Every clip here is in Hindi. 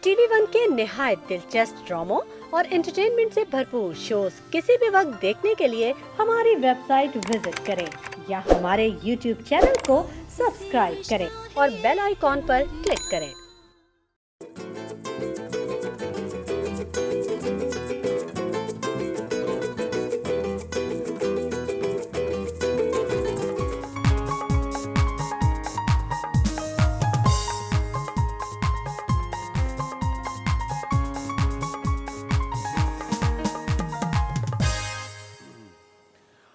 टीवी वन के निहायत दिलचस्प ड्रामों और एंटरटेनमेंट से भरपूर शोज किसी भी वक्त देखने के लिए हमारी वेबसाइट विजिट करें या हमारे यूट्यूब चैनल को सब्सक्राइब करें और बेल आइकॉन पर क्लिक करें।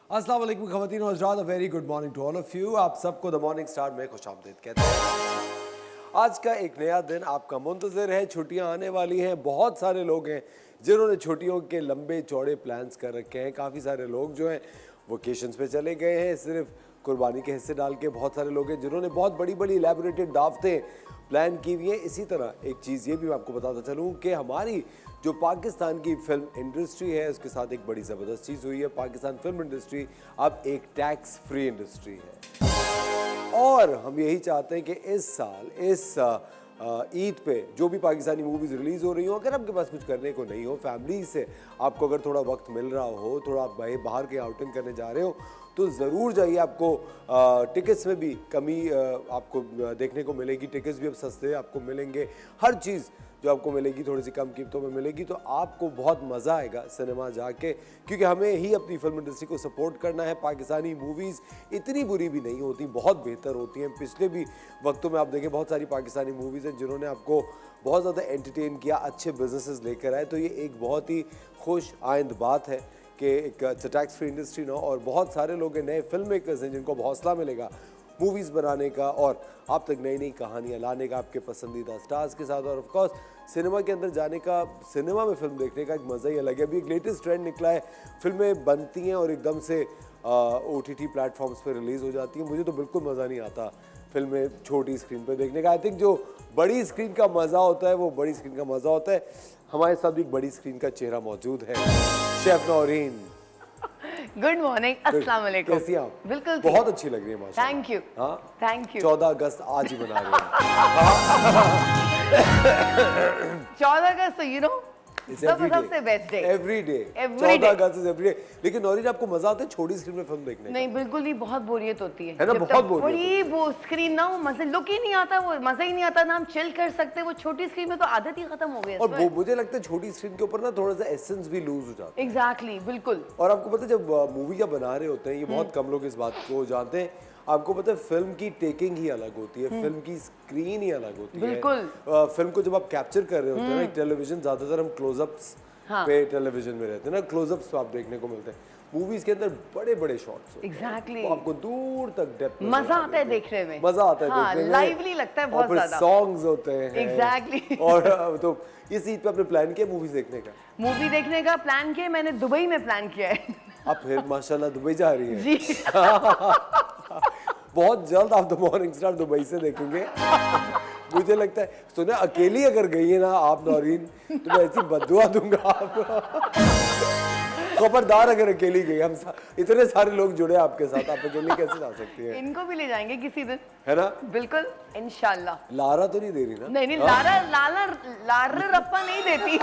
अस्सलाम वालेकुम ख़वातीन और हज़रात, very good morning to all of you. आप सबको द मॉर्निंग स्टार में खुशामदीद कहते हैं। आज का एक नया दिन आपका मुंतज़िर है। छुट्टियां आने वाली हैं। बहुत सारे लोग हैं जिन्होंने छुट्टियों के लंबे चौड़े प्लान्स कर रखे हैं। काफ़ी सारे लोग जो हैं वोकेशंस पे चले गए हैं सिर्फ कुर्बानी के हिस्से डाल के। बहुत सारे लोग हैं जिन्होंने बहुत बड़ी बड़ी इलेबोरेटेड दावतें प्लान की हुई हैं। इसी तरह एक चीज़ ये भी मैं आपको बताता चलूँ कि हमारी जो पाकिस्तान की फिल्म इंडस्ट्री है उसके साथ एक बड़ी ज़बरदस्त चीज़ हुई है। पाकिस्तान फिल्म इंडस्ट्री अब एक टैक्स फ्री इंडस्ट्री है और हम यही चाहते हैं कि इस साल इस ईद पे जो भी पाकिस्तानी मूवीज़ रिलीज़ हो रही हो, अगर आपके पास कुछ करने को नहीं हो, फैमिली से आपको अगर थोड़ा वक्त मिल रहा हो, थोड़ा आप बाहर के आउटिंग करने जा रहे हो तो ज़रूर जाइए। आपको टिकट्स में भी कमी आपको देखने को मिलेगी। टिकट्स भी अब सस्ते आपको मिलेंगे। हर चीज़ जो आपको मिलेगी थोड़ी सी कम कीमतों में मिलेगी। तो आपको बहुत मज़ा आएगा सिनेमा जाके, क्योंकि हमें ही अपनी फिल्म इंडस्ट्री को सपोर्ट करना है। पाकिस्तानी मूवीज़ इतनी बुरी भी नहीं होती, बहुत बेहतर होती हैं। पिछले भी वक्तों में आप देखें बहुत सारी पाकिस्तानी मूवीज़ हैं जिन्होंने आपको बहुत ज़्यादा एंटरटेन किया, अच्छे बिजनेसेस लेकर आए। तो ये एक बहुत ही खुश आइंद बात है कि एक टैक्स फ्री इंडस्ट्री ना, और बहुत सारे लोग हैं, नए फिल्म मेकर्स हैं जिनको हौसला मिलेगा मूवीज़ बनाने का और आप तक नई नई कहानियाँ लाने का आपके पसंदीदा स्टार्स के साथ। और ऑफ कोर्स सिनेमा के अंदर जाने का, सिनेमा में फिल्म देखने का एक मज़ा ही अलग है। अभी एक लेटेस्ट ट्रेंड निकला है, फिल्में बनती हैं और एकदम से OTT प्लेटफॉर्म्स पे रिलीज़ हो जाती हैं। मुझे तो बिल्कुल मज़ा नहीं आता फिल्में छोटी स्क्रीन पे देखने का। आई थिंक जो बड़ी स्क्रीन का मज़ा होता है वो बड़ी स्क्रीन का मज़ा होता है। हमारे साथ एक बड़ी स्क्रीन का चेहरा मौजूद है, शेफ नौरीन। गुड मॉर्निंग, अस्सलाम वालेकुम। कैसी आप? बिल्कुल बहुत अच्छी लग रही है माशाल्लाह। Thank you. हाँ, थैंक यू। 14 अगस्त आज ही मना रहे हैं। 14 अगस्त, यू नो, सबसे best day. Every day 14 August is every day. लेकिन नौरीन, आपको मजा आता है छोटी स्क्रीन में फिल्म देखने का? नहीं, बिल्कुल नहीं, बहुत बोरियत होती है ना, बहुत बोरियत। बड़ी वो स्क्रीन ना, वो मजा, लुक ही नहीं आता, वो मजा ही नहीं आता ना, हम चिल कर सकते। वो छोटी स्क्रीन में तो आदत ही खत्म हो गई। और वो मुझे लगता है छोटी स्क्रीन के ऊपर ना थोड़ा सा एसेंस भी लूज हो जाता है। एग्जैक्टली, बिल्कुल। और आपको पता है जब मूवी या बना रहे होते हैं, ये बहुत कम लोग इस बात को जानते हैं, आपको पता है फिल्म की टेकिंग ही अलग होती है, फिल्म की स्क्रीन ही अलग होती है। बिल्कुल। फिल्म को जब आप कैप्चर कर रहे होते हैं ना, टेलीविजन ज्यादातर हम क्लोजअप्स पे टेलीविजन में रहते हैं ना, क्लोजअप्स पे आप देखने को मिलते हैं। मूवीज के अंदर बड़े बड़े शॉट्स होते हैं। एग्जैक्टली। तो आपको दूर तक डेप्थ मजा आता है देखने में, मजा आता है देखने में, लाइवली लगता है बहुत ज्यादा। सॉन्ग्स होते हैं। एग्जैक्टली। और तो इस ईद पे आपने प्लान किया मूवीज देखने का? मूवी देखने का प्लान किया मैंने, दुबई में प्लान किया है। अब फिर माशाल्लाह दुबई जा रही है जी। बहुत जल्द आप द मॉर्निंग स्टार दुबई से देखेंगे। मुझे लगता है, सुने, अकेली अगर गई है ना आप नौरीन, तो मैं ऐसी बद्दुआ दूंगा आपको। खबरदार अगर अकेली गई, हम इतने सारे लोग जुड़े आपके साथ, आप अकेली कैसे जा सकती हैं? इनको भी ले जाएंगे किसी दिन, है ना? बिल्कुल, इंशाल्लाह। लारा तो नहीं दे रही ना? नहीं, लारा रप्पा नहीं देती।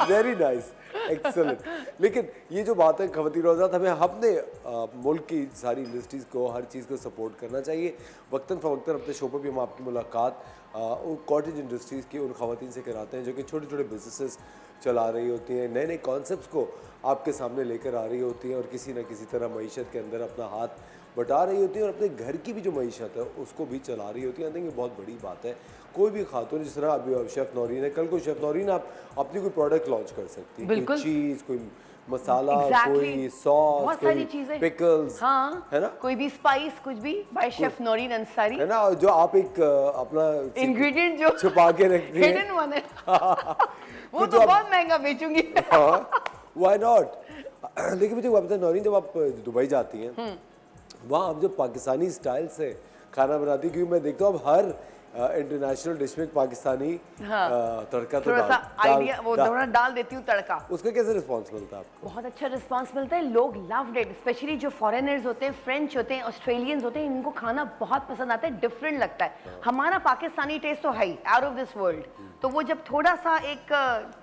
Very nice, excellent. लेकिन ये जो बात है खवातीन और हज़रात, हमें अपने मुल्क की सारी इंडस्ट्रीज़ को, हर चीज़ को सपोर्ट करना चाहिए। वक्तन फ़वक्तन अपने शो पर भी हम आपकी मुलाकात कॉटेज इंडस्ट्रीज़ की उन खवातीन से कराते हैं जो कि छोटे छोटे बिजनेसेस चला रही होती हैं, नए नए कॉन्सेप्ट्स को आपके सामने लेकर आ रही होती हैं और किसी न किसी तरह मईशत के अंदर अपना हाथ बटा रही होती है और अपने घर की भी जो मईशत है उसको भी चला रही होती है। आई थिंक ये बहुत बड़ी बात है। कोई भी खातून, जिस तरह अभी शेफ नौरीन है, कल को शेफ नौरीन आप अपनी कोई प्रोडक्ट लॉन्च कर सकती है, कोई चीज़, कोई मसाला, कोई सॉस, कोई पिकल्स, हाँ, है ना, कोई भी स्पाइस, कुछ भी, बाय शेफ नौरीन अंसारी, है ना, जो आप एक अपना इंग्रेडिएंट जो छुपा के रखती है, हिडन वन है। वो तो बहुत महंगा बेचूंगी। Why not. लेकिन मुझे बताते हैं नौरीन, जब आप दुबई जाती हैं, वहाँ आप जो पाकिस्तानी स्टाइल से खाना बनाती है, क्योंकि मैं देखता हूँ अब हर इंटरनेशनल डिश में पाकिस्तानी तड़का तो थोड़ा सा आइडिया वो डाल थोड़ा डाल देती हूँ तड़का। उसका कैसे रिस्पॉन्स मिलता है आपको? बहुत अच्छा रिस्पांस मिलता है, लोग लव्ड इट, स्पेशली जो फॉरेनर्स होते हैं, फ्रेंच होते हैं, ऑस्ट्रेलियंस होते हैं, इनको खाना बहुत पसंद आता है, डिफरेंट लगता है। हमारा पाकिस्तानी टेस्ट तो है ही आउट ऑफ दिस वर्ल्ड, तो वो जब थोड़ा सा एक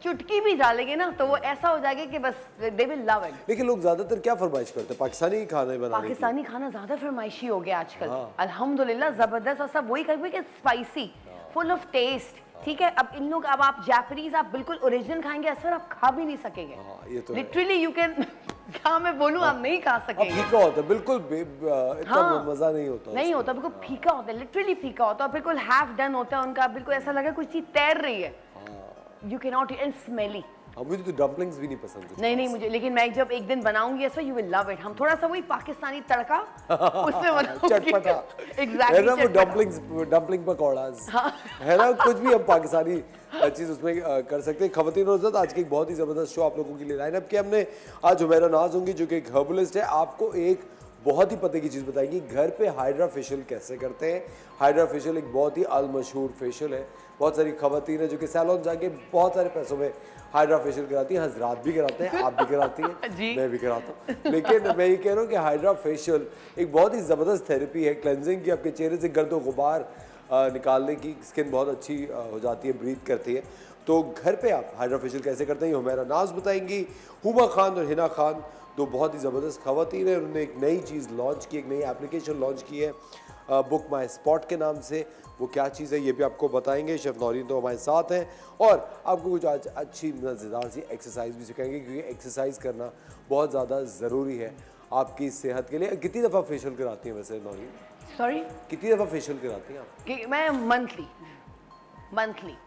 चुटकी भी डालेंगे ना तो वो ऐसा हो जाएगा कि बस दे विल लव इट। लेकिन लोग ज्यादातर क्या फरमाइश करते हैं? पाकिस्तानी खाने बनाने की? पाकिस्तानी खाना ज्यादा फरमाइशी हो गया आजकल, अल्हम्दुलिल्लाह जबरदस्त, और सब वही कभी स्पाइसी, फुल ऑफ टेस्ट। ठीक है, अब इन लोग, अब आप जापानीज आप बिल्कुल ओरिजिनल खाएंगे असर आप खा भी नहीं सकेंगे, ये तो लिटरली यू कैन क्या मैं बोलूं, आप नहीं खा अब सकेंगे। फीका होता है बिल्कुल, इतना मजा नहीं होता नहीं होता, बिल्कुल फीका होता है, लिटरली फीका होता है, बिल्कुल हाफ डन होता है उनका, बिल्कुल ऐसा लगा कुछ चीज तैर रही है। You can not and smelly. मुझे तो डम्पलिंग्स भी नहीं पसंद। नहीं मुझे, लेकिन मैं जब एक दिन बनाऊंगी ऐसा यू विल लव इट। हम थोड़ा सा वही पाकिस्तानी तड़का उसमें बनाऊंगी चटपटा एग्जैक्टली, है ना, वो डम्पलिंग पकौड़ास है ना, कुछ भी हम पाकिस्तानी चीज उसमें कर सकते हैं। खवातीन और इज़्ज़त, आज की एक बहुत ही जबरदस्त शो आप लोगों के लिए लाइन अप किया हमने। आज हुमैरा नाज होंगी जो कि एक हर्बलिस्ट है, आपको एक बहुत ही पते की चीज़ बताएंगी, घर पे हाइड्रा फेशियल कैसे करते हैं। हाइड्रा फेशियल एक बहुत ही अलमशहूर फेशियल है, बहुत सारी खवातीन है जो कि सैलून जाके बहुत सारे पैसों में हाइड्रा फेशियल कराती हैं, हजरात भी कराते हैं, आप भी कराती हैं, मैं भी कराता हूँ। लेकिन मैं ये कह रहा हूँ कि हाइड्रा फेशियल एक बहुत ही ज़बरदस्त थेरेपी है क्लेंजिंग की, आपके चेहरे से गर्द गुबार निकालने की, स्किन बहुत अच्छी हो जाती है, ब्रीथ करती है। तो घर पे आप हाइड्रा फेशियल कैसे करते हैं ये हुमैरा नाज बताएंगी। हुमा खान और हिना खान दो बहुत ही ज़बरदस्त खवातीन है, उन्होंने एक नई चीज़ लॉन्च की, एक नई एप्लीकेशन लॉन्च की है बुक माई स्पॉट के नाम से। वो क्या चीज़ है ये भी आपको बताएंगे। शेफ नौरीन तो हमारे साथ हैं और आपको कुछ आज अच्छी मज़ेदार सी एक्सरसाइज भी सिखाएंगे, क्योंकि एक्सरसाइज करना बहुत ज़्यादा ज़रूरी है आपकी सेहत के लिए। कितनी दफ़ा फेशियल कराती हैं वैसे नौरीन? सॉरी, कितनी दफ़ा फेशियल कराती हैं आप? कि मैं मंथली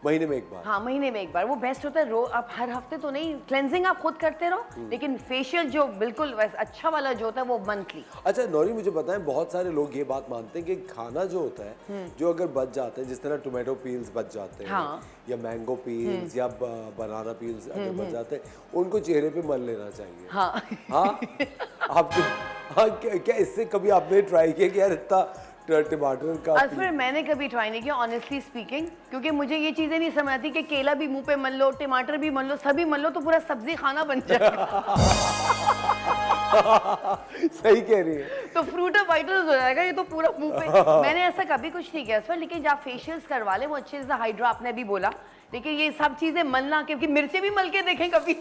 महीने में एक बार? हाँ, महीने में एक बार, वो बेस्ट होता है। आप हर हफ्ते तो नहीं, क्लेंजिंग आप खुद करते रहो, लेकिन फेशियल जो बिल्कुल अच्छा वाला जो होता है वो मंथली। अच्छा नौरी, मुझे बताएं, बहुत सारे लोग ये बात मानते हैं कि खाना जो होता है जो अगर बच जाते हैं, जिस तरह टोमेटो पील्स बच जाते हैं, या मैंगो पील्स या बनाना पील्स अगर बच जाते हैं, उनको चेहरे पे मल लेना चाहिए। हाँ आपको क्या इससे कभी आपने ट्राई किया कि यार इतना टमाटर का? फिर मैंने कभी ट्राई नहीं किया ऑनेस्टली स्पीकिंग, क्योंकि मुझे ये चीजें नहीं समझ आती कि केला भी मुंह पे मल लो, टमाटर भी मल लो, सभी मल लो तो पूरा सब्जी खाना बन जाएगा। सही कह रही है। तो फ्रूट ऑफ वाइटल्स हो जाएगा ये तो पूरा मुंह पे। मैंने ऐसा कभी कुछ नहीं किया सर, लेकिन जब फेशियल्स करवा ले वो अच्छे से, हाइड्रा आपने भी बोला, लेकिन ये सब चीजें मलना, क्योंकि मिर्चे भी मल के देखें कभी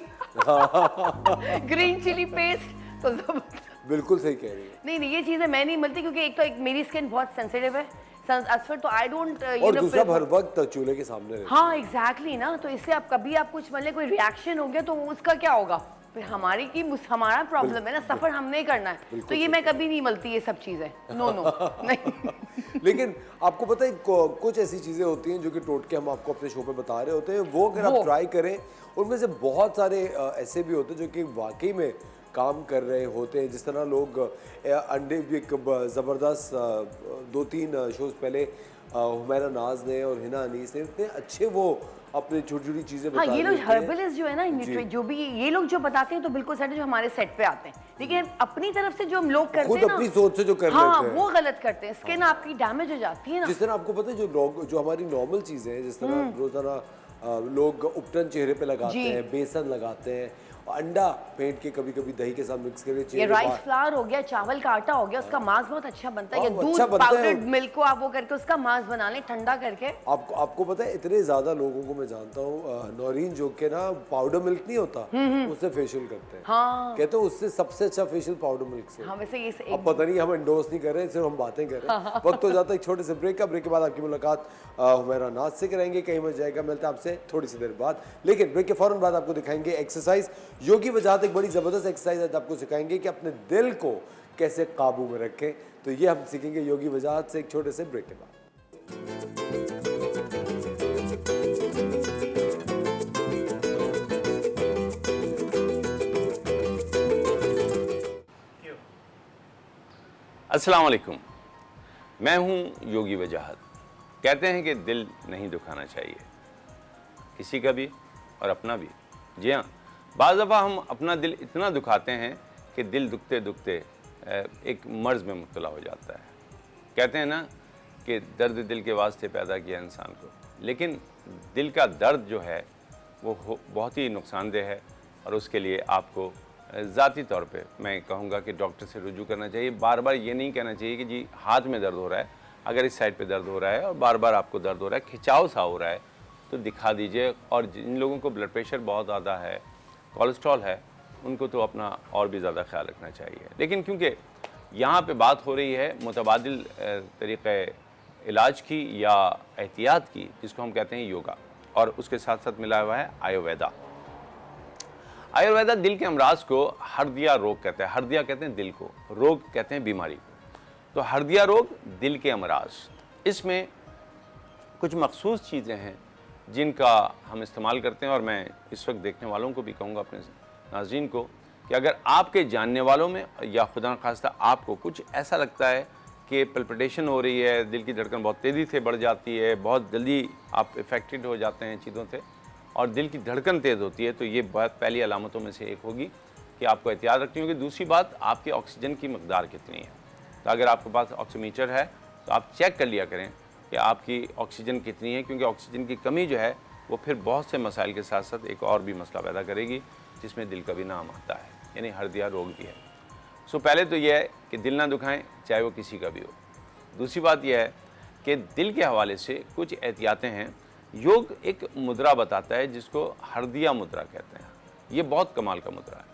ग्रीन चिली पेस्ट तो बिल्कुल सही कह रही है। नहीं ये चीजें मैं नहीं मिलती, क्योंकि एक तो एक मेरी स्किन बहुत सेंसिटिव है असफर, तो आई डोंट और दूसरा हर वक्त चूल्हे के सामने रहती है। हाँ एग्जैक्टली ना, तो इसलिए आप कभी आप कुछ मले कोई रिएक्शन हो गया तो उसका क्या होगा फिर? हमारा प्रॉब्लम है ना, सफर हमने करना है, तो ये मैं कभी नहीं मलती ये सब चीजें, नो नहीं। लेकिन आपको पता है कुछ ऐसी चीजें होती हैं जो कि टोटके हम आपको अपने शो पे बता रहे होते हैं, वो अगर आप ट्राई करें, उनमें से बहुत सारे ऐसे भी होते हैं जो कि वाकई में काम कर रहे होते हैं। जिस तरह लोग अंडे भी, एक ज़बरदस्त 2-3 शोज़ पहले हुमैरा नाज ने और हिना अनीस ने इतने अच्छे वो अपने छोटी छोटी चीजें बता ये लोग हर्बलिस्ट जो है ना, जो भी ये लोग जो बताते हैं तो बिल्कुल सर जो हमारे सेट पे आते हैं, लेकिन अपनी तरफ से जो हम लोग करते हैं ना, अपनी सोच से जो कर हाँ, लेते हैं वो गलत करते हैं, स्किन आपकी डैमेज हो जाती है ना। जिस तरह आपको पता है जो हमारी नॉर्मल चीजें हैं, जिस तरह रोजाना लोग उपटन चेहरे पे लगाते हैं, बेसन लगाते हैं, अंडा फेंट के कभी कभी दही के साथ मिक्स करके, ये राइस फ्लावर हो गया, चावल का आटा हो गया, उसका मांस बहुत अच्छा बनता है, या दूध पाउडर्ड मिल्क को आप वो करके उसका मांस बना लें ठंडा करके। आपको पता है इतने ज्यादा लोगों को मैं जानता हूँ नौरीन, जो के ना पाउडर मिल्क नहीं होता उससे फेशियल करते हैं। कहते हैं उससे सबसे अच्छा फेशियल पाउडर मिल्क से। वैसे ये अब पता नहीं, हम एंडोर्स नहीं कर रहे, सिर्फ हम बातें कर रहे हैं। वक्त हो जाता है एक छोटे से ब्रेक का, ब्रेक के बाद आपकी मुलाकात हुमैरा नाज से कराएंगे, कहीं मच जाएगा। मिलता है आपसे थोड़ी सी देर बाद, लेकिन ब्रेक के फौरन बाद आपको दिखाएंगे एक्सरसाइज। योगी वजाहत एक बड़ी जबरदस्त एक्सरसाइज आज आपको सिखाएंगे कि अपने दिल को कैसे काबू में रखें। तो ये हम सीखेंगे योगी वजाहत से एक छोटे से ब्रेक के बाद। अस्सलाम वालेकुम, मैं हूं योगी वजाहत। कहते हैं कि दिल नहीं दुखाना चाहिए, किसी का भी और अपना भी। जी हाँ, बाज़ दफ़ा हम अपना दिल इतना दुखाते हैं कि दिल दुखते दुखते एक मर्ज़ में मुब्तला हो जाता है। कहते हैं ना कि दर्द दिल के वास्ते पैदा किया इंसान को, लेकिन दिल का दर्द जो है वो बहुत ही नुकसानदेह है और उसके लिए आपको ज़ाती तौर पे मैं कहूँगा कि डॉक्टर से रुजू करना चाहिए। बार बार ये नहीं कहना चाहिए कि जी हाथ में दर्द हो रहा है, अगर इस साइड पे दर्द हो रहा है और बार बार आपको दर्द हो रहा है, खिंचाव सा हो रहा है, तो दिखा दीजिए। और जिन लोगों को ब्लड प्रेशर बहुत ज़्यादा है, कोलेस्ट्रॉल है, उनको तो अपना और भी ज़्यादा ख्याल रखना चाहिए। लेकिन क्योंकि यहाँ पे बात हो रही है मुतबादिल तरीक़े इलाज की या एहतियात की, जिसको हम कहते हैं योगा, और उसके साथ साथ मिला हुआ है आयुर्वेदा। आयुर्वेदा दिल के अमराज को हर्दिया रोग कहते हैं। हर्दिया कहते हैं दिल को, रोग कहते हैं बीमारी को। तो हर्दिया रोग, दिल के अमराज, इसमें कुछ मखसूस चीज़ें हैं जिनका हम इस्तेमाल करते हैं। और मैं इस वक्त देखने वालों को भी कहूँगा, अपने नाज़रीन को, कि अगर आपके जानने वालों में या खुदा न खास्ता आपको कुछ ऐसा लगता है कि पल्पिटेशन हो रही है, दिल की धड़कन बहुत तेज़ी से बढ़ जाती है, बहुत जल्दी आप इफ़ेक्टेड हो जाते हैं चीज़ों से और दिल की धड़कन तेज़ होती है, तो ये बहुत पहली अलामतों में से एक होगी कि आपको एहतियात रखनी होगी। दूसरी बात, आपके ऑक्सीजन की मकदार कितनी है। तो अगर आपके पास ऑक्सीमीटर है तो आप चेक कर लिया करें कि आपकी ऑक्सीजन कितनी है, क्योंकि ऑक्सीजन की कमी जो है वो फिर बहुत से मसाइल के साथ साथ एक और भी मसला पैदा करेगी, जिसमें दिल का भी नाम आता है, यानी हर्दिया रोग भी है। सो पहले तो यह है कि दिल ना दुखाएं, चाहे वो किसी का भी हो। दूसरी बात यह है कि दिल के हवाले से कुछ एहतियातें हैं। योग एक मुद्रा बताता है जिसको हर्दिया मुद्रा कहते हैं। ये बहुत कमाल का मुद्रा है।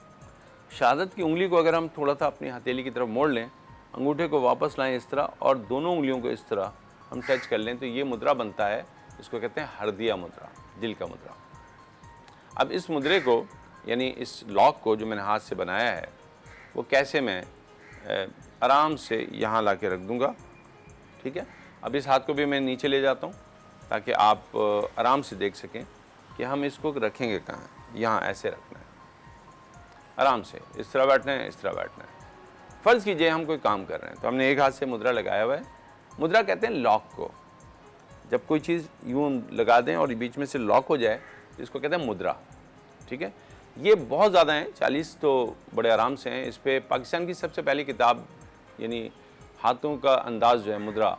शहादत की उंगली को अगर हम थोड़ा सा अपनी हथेली की तरफ मोड़ लें, अंगूठे को वापस लाएं इस तरह और दोनों उंगलियों को इस तरह हम टच कर लें, तो ये मुद्रा बनता है, इसको कहते हैं हर्दिया मुद्रा, दिल का मुद्रा। अब इस मुद्रे को, यानी इस लॉक को जो मैंने हाथ से बनाया है, वो कैसे मैं आराम से यहाँ ला के रख दूँगा। ठीक है, अब इस हाथ को भी मैं नीचे ले जाता हूँ ताकि आप आराम से देख सकें कि हम इसको रखेंगे कहाँ। यहाँ ऐसे रखना है, आराम से इस तरह बैठना है, इस तरह बैठना है। फ़र्ज़ कीजिए हम कोई काम कर रहे हैं, तो हमने एक हाथ से मुद्रा लगाया हुआ है। मुद्रा कहते हैं लॉक को। जब कोई चीज़ यूँ लगा दें और बीच में से लॉक हो जाए, इसको कहते हैं मुद्रा। ठीक है, ये बहुत ज़्यादा हैं, 40 तो बड़े आराम से हैं। इस पर पाकिस्तान की सबसे पहली किताब, यानी हाथों का अंदाज़ जो है, मुद्रा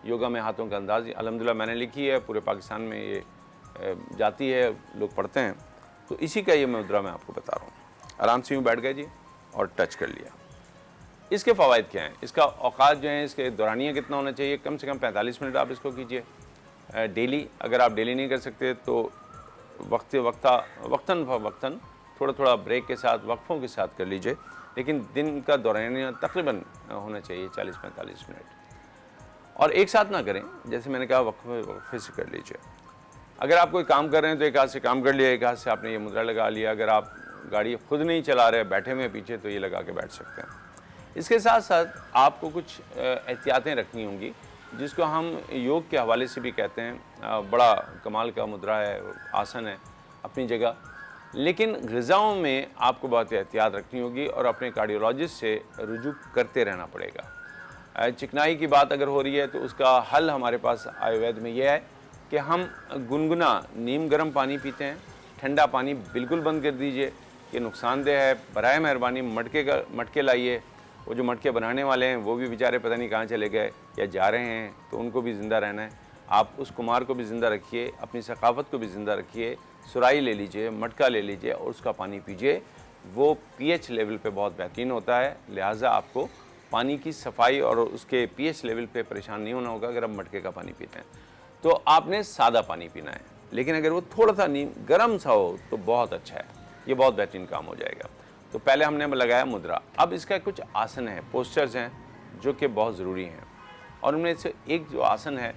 योगा में हाथों का अंदाज़, अल्हम्दुलिल्लाह मैंने लिखी है। पूरे पाकिस्तान में ये जाती है, लोग पढ़ते हैं। तो इसी का ये मुद्रा मैं आपको बता रहा हूँ। आराम से यूँ बैठ गए जी और टच कर लिया। इसके फ़वाइद क्या हैं, इसका औकात जो है, इसके दौरानिया कितना होना चाहिए, कम से कम 45 मिनट आप इसको कीजिए डेली। अगर आप डेली नहीं कर सकते तो वक्तन थोड़ा थोड़ा ब्रेक के साथ, वक्फों के साथ कर लीजिए, लेकिन दिन का दौरानिया तकरीबन होना चाहिए 40-45 मिनट। और एक साथ ना करें, जैसे मैंने कहा वक्फे से कर लीजिए। अगर आप कोई काम कर रहे हैं तो एक हाथ से काम कर लिया, एक हाथ से आपने ये मुद्रा लगा लिया। अगर आप गाड़ी खुद नहीं चला रहे, बैठे हुए पीछे, तो ये लगा के बैठ सकते हैं। इसके साथ साथ आपको कुछ एहतियातें रखनी होंगी, जिसको हम योग के हवाले से भी कहते हैं। बड़ा कमाल का मुद्रा है, आसन है अपनी जगह, लेकिन ग़िज़ाओं में आपको बहुत एहतियात रखनी होगी और अपने कार्डियोलॉजिस्ट से रुजू करते रहना पड़ेगा। चिकनाई की बात अगर हो रही है तो उसका हल हमारे पास आयुर्वेद में यह है कि हम गुनगुना नीम गर्म पानी पीते हैं। ठंडा पानी बिल्कुल बंद कर दीजिए, ये नुकसानदेह है। बराए मेहरबानी मटके लाइए। वो जो मटके बनाने वाले हैं वो भी बेचारे पता नहीं कहाँ चले गए या जा रहे हैं, तो उनको भी ज़िंदा रहना है। आप उस कुमार को भी ज़िंदा रखिए, अपनी सकाफ़त को भी ज़िंदा रखिए। सुराही ले लीजिए, मटका ले लीजिए और उसका पानी पीजिए। वो पीएच लेवल पे बहुत बेहतरीन होता है, लिहाजा आपको पानी की सफाई और उसके पीएच लेवल पे परेशान नहीं होना होगा। अगर आप मटके का पानी पीते हैं तो आपने सादा पानी पीना है, लेकिन अगर वो थोड़ा सा नीम गर्म सा हो तो बहुत अच्छा है, ये बहुत बेहतरीन काम हो जाएगा। तो पहले हमने लगाया मुद्रा। अब इसका कुछ आसन है, पोस्चर्स हैं जो कि बहुत ज़रूरी हैं, और उनमें से एक जो आसन है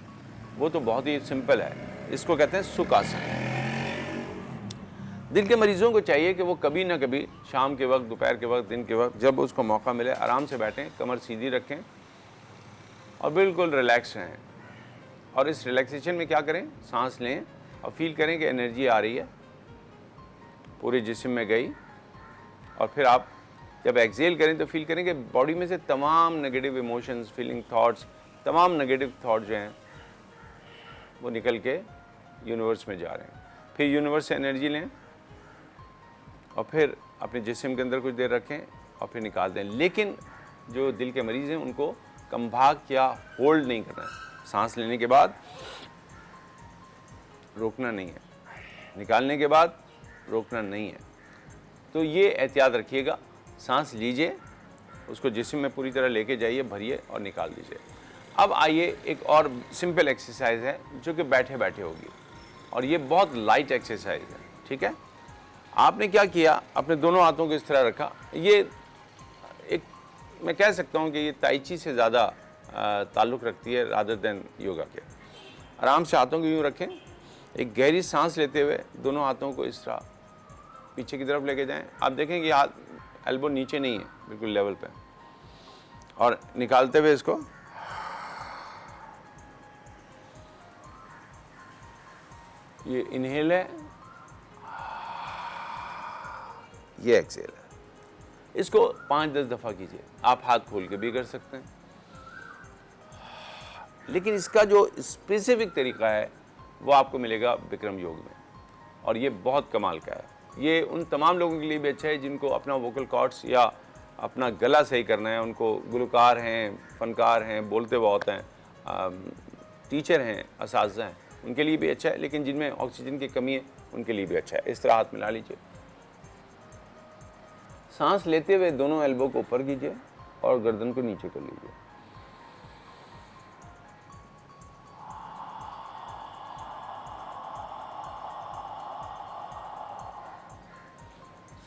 वो तो बहुत ही सिंपल है, इसको कहते हैं सुख आसन। दिल के मरीज़ों को चाहिए कि वो कभी ना कभी शाम के वक्त, दोपहर के वक्त, दिन के वक्त, जब उसको मौका मिले, आराम से बैठें, कमर सीधी रखें और बिल्कुल रिलैक्स रहें। और इस रिलैक्सेशन में क्या करें, सांस लें और फील करें कि एनर्जी आ रही है, पूरे जिस्म में गई। और फिर आप जब एक्सहेल करें तो फील करें कि बॉडी में से तमाम नेगेटिव इमोशंस, फीलिंग, थॉट्स, तमाम नेगेटिव थॉट्स जो हैं वो निकल के यूनिवर्स में जा रहे हैं। फिर यूनिवर्स से एनर्जी लें और फिर अपने जिस्म के अंदर कुछ देर रखें और फिर निकाल दें। लेकिन जो दिल के मरीज़ हैं उनको कम भाग या होल्ड नहीं करना है, सांस लेने के बाद रोकना नहीं है, निकालने के बाद रोकना नहीं है। तो ये एहतियात रखिएगा, सांस लीजिए, उसको जिस्म में पूरी तरह लेके जाइए, भरिए और निकाल दीजिए। अब आइए एक और सिंपल एक्सरसाइज है जो कि बैठे बैठे होगी, और ये बहुत लाइट एक्सरसाइज है, ठीक है। आपने क्या किया, अपने दोनों हाथों को इस तरह रखा। ये एक, मैं कह सकता हूँ कि ये ताई ची से ज़्यादा ताल्लुक़ रखती है रादर देन योगा के। आराम से हाथों को यूँ रखें, एक गहरी सांस लेते हुए दोनों हाथों को इस तरह पीछे की तरफ लेके जाएं। आप देखें कि हाथ एल्बो नीचे नहीं है, बिल्कुल लेवल पे, और निकालते हुए इसको ये इनहेल है, ये एक्सेल है। इसको 5-10 दफ़ा कीजिए। आप हाथ खोल के भी कर सकते हैं, लेकिन इसका जो स्पेसिफिक तरीका है वो आपको मिलेगा विक्रम योग में, और ये बहुत कमाल का है। ये उन तमाम लोगों के लिए भी अच्छा है जिनको अपना वोकल कॉर्ड्स या अपना गला सही करना है, उनको गुलकार हैं, फनकार हैं, बोलते बहुत हैं, टीचर हैं, असातिज़ा हैं, उनके लिए भी अच्छा है। लेकिन जिनमें ऑक्सीजन की कमी है उनके लिए भी अच्छा है। इस तरह हाथ मिला लीजिए, सांस लेते हुए दोनों एल्बो को ऊपर कीजिए और गर्दन को नीचे कर लीजिए।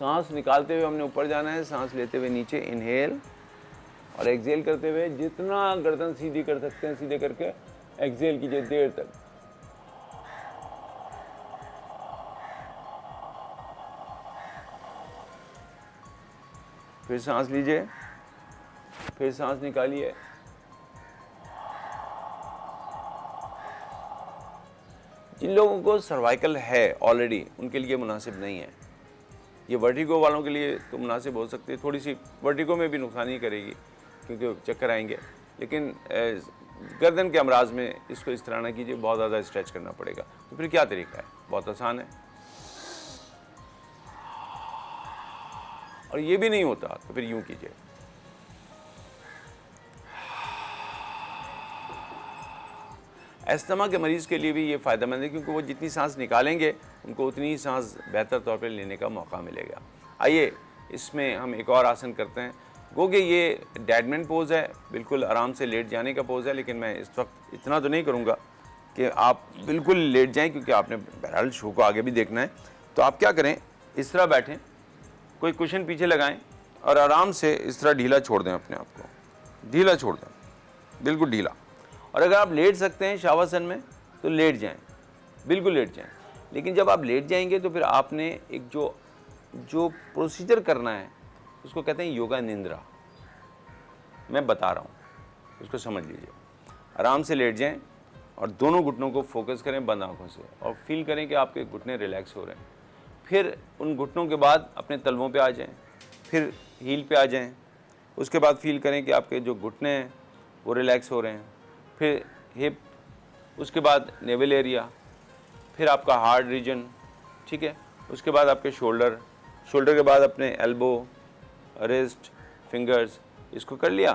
सांस निकालते हुए हमने ऊपर जाना है, सांस लेते हुए नीचे, इनहेल, और एक्सहेल करते हुए जितना गर्दन सीधी कर सकते हैं सीधे करके एक्सहेल कीजिए देर तक। फिर सांस लीजिए, फिर सांस निकालिए। जिन लोगों को सर्वाइकल है ऑलरेडी उनके लिए मुनासिब नहीं है। ये वर्टिगो वालों के लिए तो मुनासिब हो सकती है, थोड़ी सी वर्टिगो में भी नुकसान ही करेगी क्योंकि चक्कर आएंगे, लेकिन गर्दन के अमराज में इसको इस तरह ना कीजिए, बहुत ज़्यादा स्ट्रेच करना पड़ेगा। तो फिर क्या तरीका है, बहुत आसान है। और ये भी नहीं होता तो फिर यूं कीजिए, अस्थमा के मरीज़ के लिए भी ये फ़ायदेमंद है क्योंकि वो जितनी सांस निकालेंगे उनको उतनी ही सांस बेहतर तौर पर लेने का मौका मिलेगा। आइए इसमें हम एक और आसन करते हैं। गोगे ये डैडमैन पोज़ है, बिल्कुल आराम से लेट जाने का पोज़ है, लेकिन मैं इस वक्त इतना तो नहीं करूँगा कि आप बिल्कुल लेट जाएं क्योंकि आपने बहरहाल शो को आगे भी देखना है। तो आप क्या करें, इस तरह बैठें, कोई कुशन पीछे लगाएं और आराम से इस तरह ढीला छोड़ दें, अपने आप को ढीला छोड़ दें, बिल्कुल ढीला। और अगर आप लेट सकते हैं शवासन में तो लेट जाएं, बिल्कुल लेट जाएं। लेकिन जब आप लेट जाएंगे तो फिर आपने एक जो प्रोसीजर करना है उसको कहते हैं योगा निंद्रा। मैं बता रहा हूँ, उसको समझ लीजिए। आराम से लेट जाएं और दोनों घुटनों को फोकस करें बंद आँखों से और फील करें कि आपके घुटने रिलैक्स हो रहे हैं। फिर उन घुटनों के बाद अपने तलवों पे आ जाएं, फिर हील पे आ जाएं। उसके बाद फील करें कि आपके जो घुटने हैं वो रिलैक्स हो रहे हैं। फिर हिप, उसके बाद नेवल एरिया, फिर आपका हार्ट रीजन, ठीक है। उसके बाद आपके शोल्डर के बाद अपने एल्बो, रिस्ट, फिंगर्स, इसको कर लिया।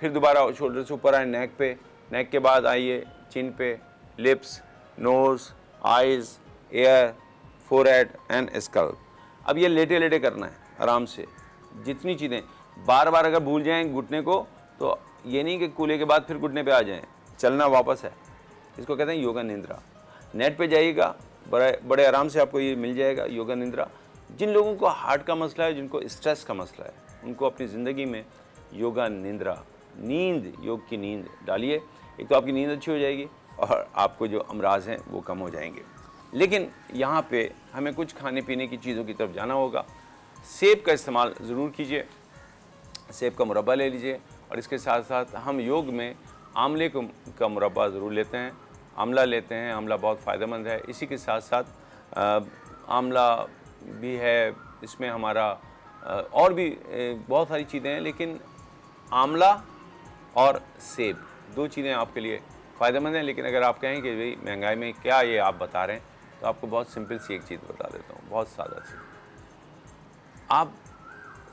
फिर दोबारा शोल्डर से ऊपर आए नेक पे, नेक के बाद आइए चिन पे, lips, nose, eyes, ear, forehead and skull. अब ये लेटे लेटे करना है आराम से। जितनी चीज़ें बार बार अगर भूल जाएं घुटने को तो ये नहीं कि कूले के बाद फिर घुटने पे आ जाएं, चलना वापस है। इसको कहते हैं योगा निंद्रा। नेट पे जाइएगा, बड़े आराम से आपको ये मिल जाएगा योगा निंद्रा। जिन लोगों को हार्ट का मसला है, जिनको स्ट्रेस का मसला है, उनको अपनी ज़िंदगी में योगा निंद्रा, नींद, योग की नींद डालिए। एक तो आपकी नींद अच्छी हो जाएगी और आपको जो अमराज हैं वो कम हो जाएंगे। लेकिन यहाँ पे हमें कुछ खाने पीने की चीज़ों की तरफ जाना होगा। सेब का इस्तेमाल ज़रूर कीजिए, सेब का मुरब्बा ले लीजिए, और इसके साथ साथ हम योग में आंवले का मुरब्बा ज़रूर लेते हैं, आंवला लेते हैं। आंवला बहुत फ़ायदेमंद है। इसी के साथ साथ आंवला भी है, इसमें हमारा और भी बहुत सारी चीज़ें हैं, लेकिन आंवला और सेब 2 चीज़ें आपके लिए फ़ायदेमंद हैं। लेकिन अगर आप कहें कि भाई महंगाई में क्या ये आप बता रहे हैं, तो आपको बहुत सिंपल सी एक चीज़ बता देता हूँ, बहुत सादा सी। आप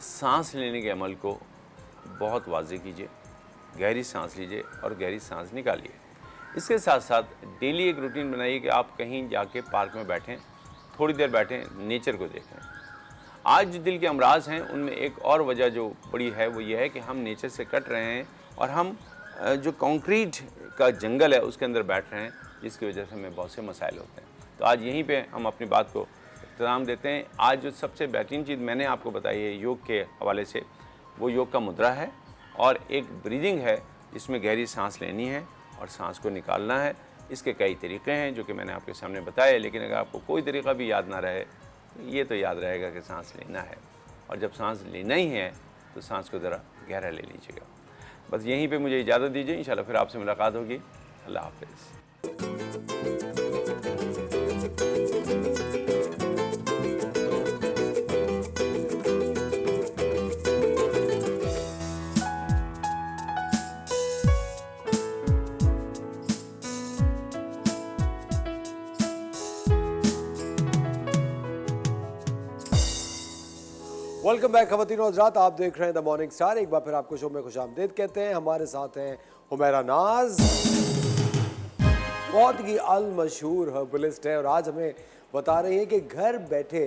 सांस लेने के अमल को बहुत वाज़ेह कीजिए, गहरी सांस लीजिए और गहरी सांस निकालिए। इसके साथ साथ डेली एक रूटीन बनाइए कि आप कहीं जाके पार्क में बैठें, थोड़ी देर बैठें, नेचर को देखें। आज जो दिल के अमराज हैं उनमें एक और वजह जो बड़ी है वो ये है कि हम नेचर से कट रहे हैं और हम जो कंक्रीट का जंगल है उसके अंदर बैठ रहे हैं, जिसकी वजह से हमें बहुत से मसाइल होते हैं। तो आज यहीं पे हम अपनी बात को इख्तिताम देते हैं। आज जो सबसे बेहतरीन चीज़ मैंने आपको बताई है योग के हवाले से, वो योग का मुद्रा है और एक ब्रीदिंग है जिसमें गहरी सांस लेनी है और सांस को निकालना है। इसके कई तरीक़े हैं जो कि मैंने आपके सामने बताए, लेकिन अगर आपको कोई तरीक़ा भी याद ना रहे तो ये तो याद रहेगा कि सांस लेना है, और जब सांस लेना ही है तो सांस को ज़रा गहरा ले लीजिएगा। बस यहीं पे मुझे इजाज़त दीजिए, इंशाल्लाह फिर आपसे मुलाकात होगी। अल्लाह हाफ़िज़। वेलकम बैक खवातीन और हज़रात, आप देख रहे हैं द मॉर्निंग स्टार। एक बार फिर आपको शो में खुशामदीद कहते हैं। हमारे साथ हैं हुमैरा नाज, बहुत ही अल मशहूर हर्बलिस्ट है, और आज हमें बता रही हैं कि घर बैठे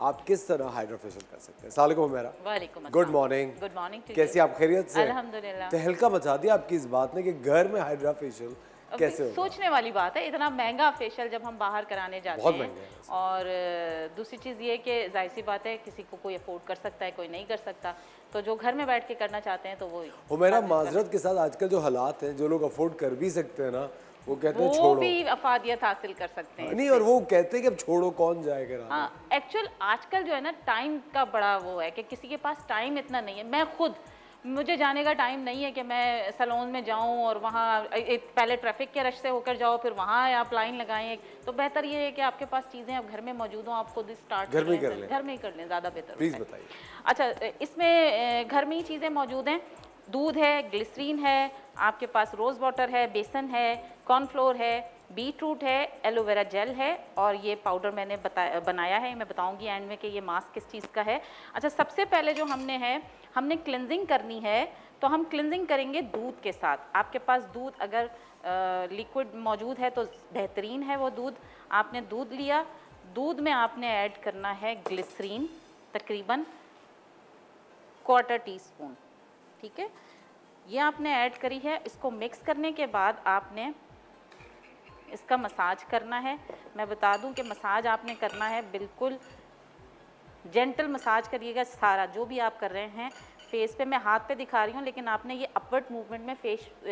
आप किस तरह हाइड्रोफेशियल कर सकते हैं। अस्सलाम वालेकुम हुमैरा। वालेकुम गुड अस्सलाम। मॉर्निंग। गुड मॉर्निंग टू कैसी यू। आप खैरियत से? अल्हम्दुलिल्लाह। तहलका मचा दिया आपकी इस बात ने कि घर में हाइड्रोफेशियल अभी कैसे होगा? सोचने वाली बात है, इतना महंगा फेशियल जब हम बाहर कराने जाते बहुत हैं। महंगा है। और दूसरी चीज़ ये है कि जाहिर सी बात है किसी को कोई अफोर्ड कर सकता है, कोई नहीं कर सकता, तो जो घर में बैठ के करना चाहते हैं तो वो हुमैरा, माजरत के साथ आजकल जो हालात हैं, जो लोग अफोर्ड कर भी सकते हैं ना, वो कहते हैं वो छोड़ो। भी अफादियत हासिल कर सकते हैं। नहीं, और वो कहते हैं कि अब छोड़ो, कौन जाएगा। हाँ, एक्चुअल आजकल जो है ना टाइम का बड़ा वो है कि किसी के पास टाइम इतना नहीं है। मैं खुद, मुझे जाने का टाइम नहीं है कि मैं सैलून में जाऊं और वहाँ पहले ट्रैफिक के रश से होकर जाओ, फिर वहाँ आप लाइन लगाएं। तो बेहतर ये है कि आपके पास चीज़ें अब घर में मौजूद हों, आप खुद स्टार्ट घर में ही कर लें। घर में ही कर लें, ज़्यादा बेहतर प्लीज़ होता है। बताइए। अच्छा, इसमें घर में ही चीज़ें मौजूद हैं। दूध है, ग्लिसरीन है, आपके पास रोज़ वाटर है, बेसन है, कॉर्नफ्लोर है, बीटरूट है, एलोवेरा जेल है, और ये पाउडर मैंने बनाया है। मैं बताऊंगी एंड में कि ये मास्क किस चीज़ का है। अच्छा, सबसे पहले जो हमने क्लिनजिंग करनी है, तो हम क्लिनजिंग करेंगे दूध के साथ। आपके पास दूध अगर लिक्विड मौजूद है तो बेहतरीन है वो दूध। आपने दूध लिया, दूध में आपने ऐड करना है ग्लिसरीन, तकरीबन 1/4 टीस्पून, ठीक है। ये आपने ऐड करी है। इसको मिक्स करने के बाद आपने इसका मसाज करना है। मैं बता दूं कि मसाज आपने करना है बिल्कुल जेंटल मसाज करिएगा। सारा जो भी आप कर रहे हैं फेस पे, मैं हाथ पे दिखा रही हूँ, लेकिन आपने ये अपवर्ड मूवमेंट में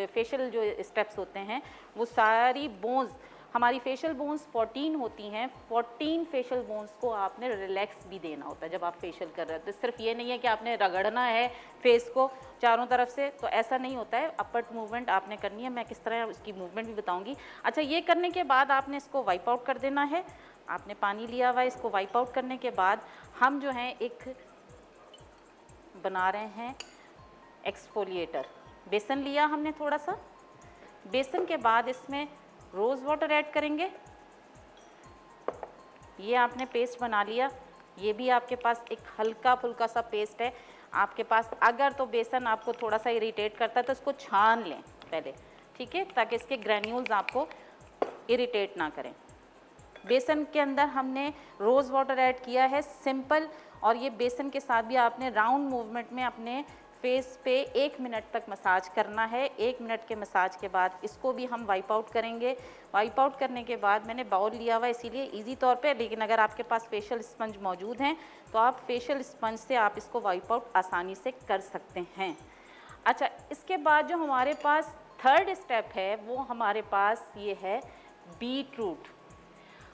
फेशियल जो स्टेप्स होते हैं वो सारी बोन्स, हमारी फेशियल बोन्स 14 होती हैं, 14 फेशियल बोन्स को आपने रिलैक्स भी देना होता है जब आप फेशियल कर रहे हैं। तो सिर्फ ये नहीं है कि आपने रगड़ना है फेस को चारों तरफ से, तो ऐसा नहीं होता है। अपवर्ड मूवमेंट आपने करनी है। मैं किस तरह उसकी मूवमेंट भी बताऊंगी। अच्छा, ये करने के बाद आपने इसको वाइप आउट कर देना है। आपने पानी लिया हुआ है, इसको वाइप आउट करने के बाद हम जो हैं एक बना रहे हैं एक्सफोलिएटर। बेसन लिया हमने थोड़ा सा, बेसन के बाद इसमें रोज़ वाटर ऐड करेंगे। ये आपने पेस्ट बना लिया। ये भी आपके पास एक हल्का फुल्का सा पेस्ट है आपके पास। अगर तो बेसन आपको थोड़ा सा इरिटेट करता है तो इसको छान लें पहले, ठीक है, ताकि इसके ग्रैन्यूल्स आपको इरिटेट ना करें। बेसन के अंदर हमने रोज़ वाटर ऐड किया है सिंपल, और ये बेसन के साथ भी आपने राउंड मूवमेंट में अपने फेस पे 1 मिनट तक मसाज करना है। 1 मिनट के मसाज के बाद इसको भी हम वाइप आउट करेंगे। वाइप आउट करने के बाद मैंने बाउल लिया हुआ इसीलिए इजी तौर पे, लेकिन अगर आपके पास फेशियल स्पंज मौजूद हैं तो आप फेशियल स्पंज से आप इसको वाइप आउट आसानी से कर सकते हैं। अच्छा, इसके बाद जो हमारे पास थर्ड स्टेप है वो हमारे पास ये है बीटरूट।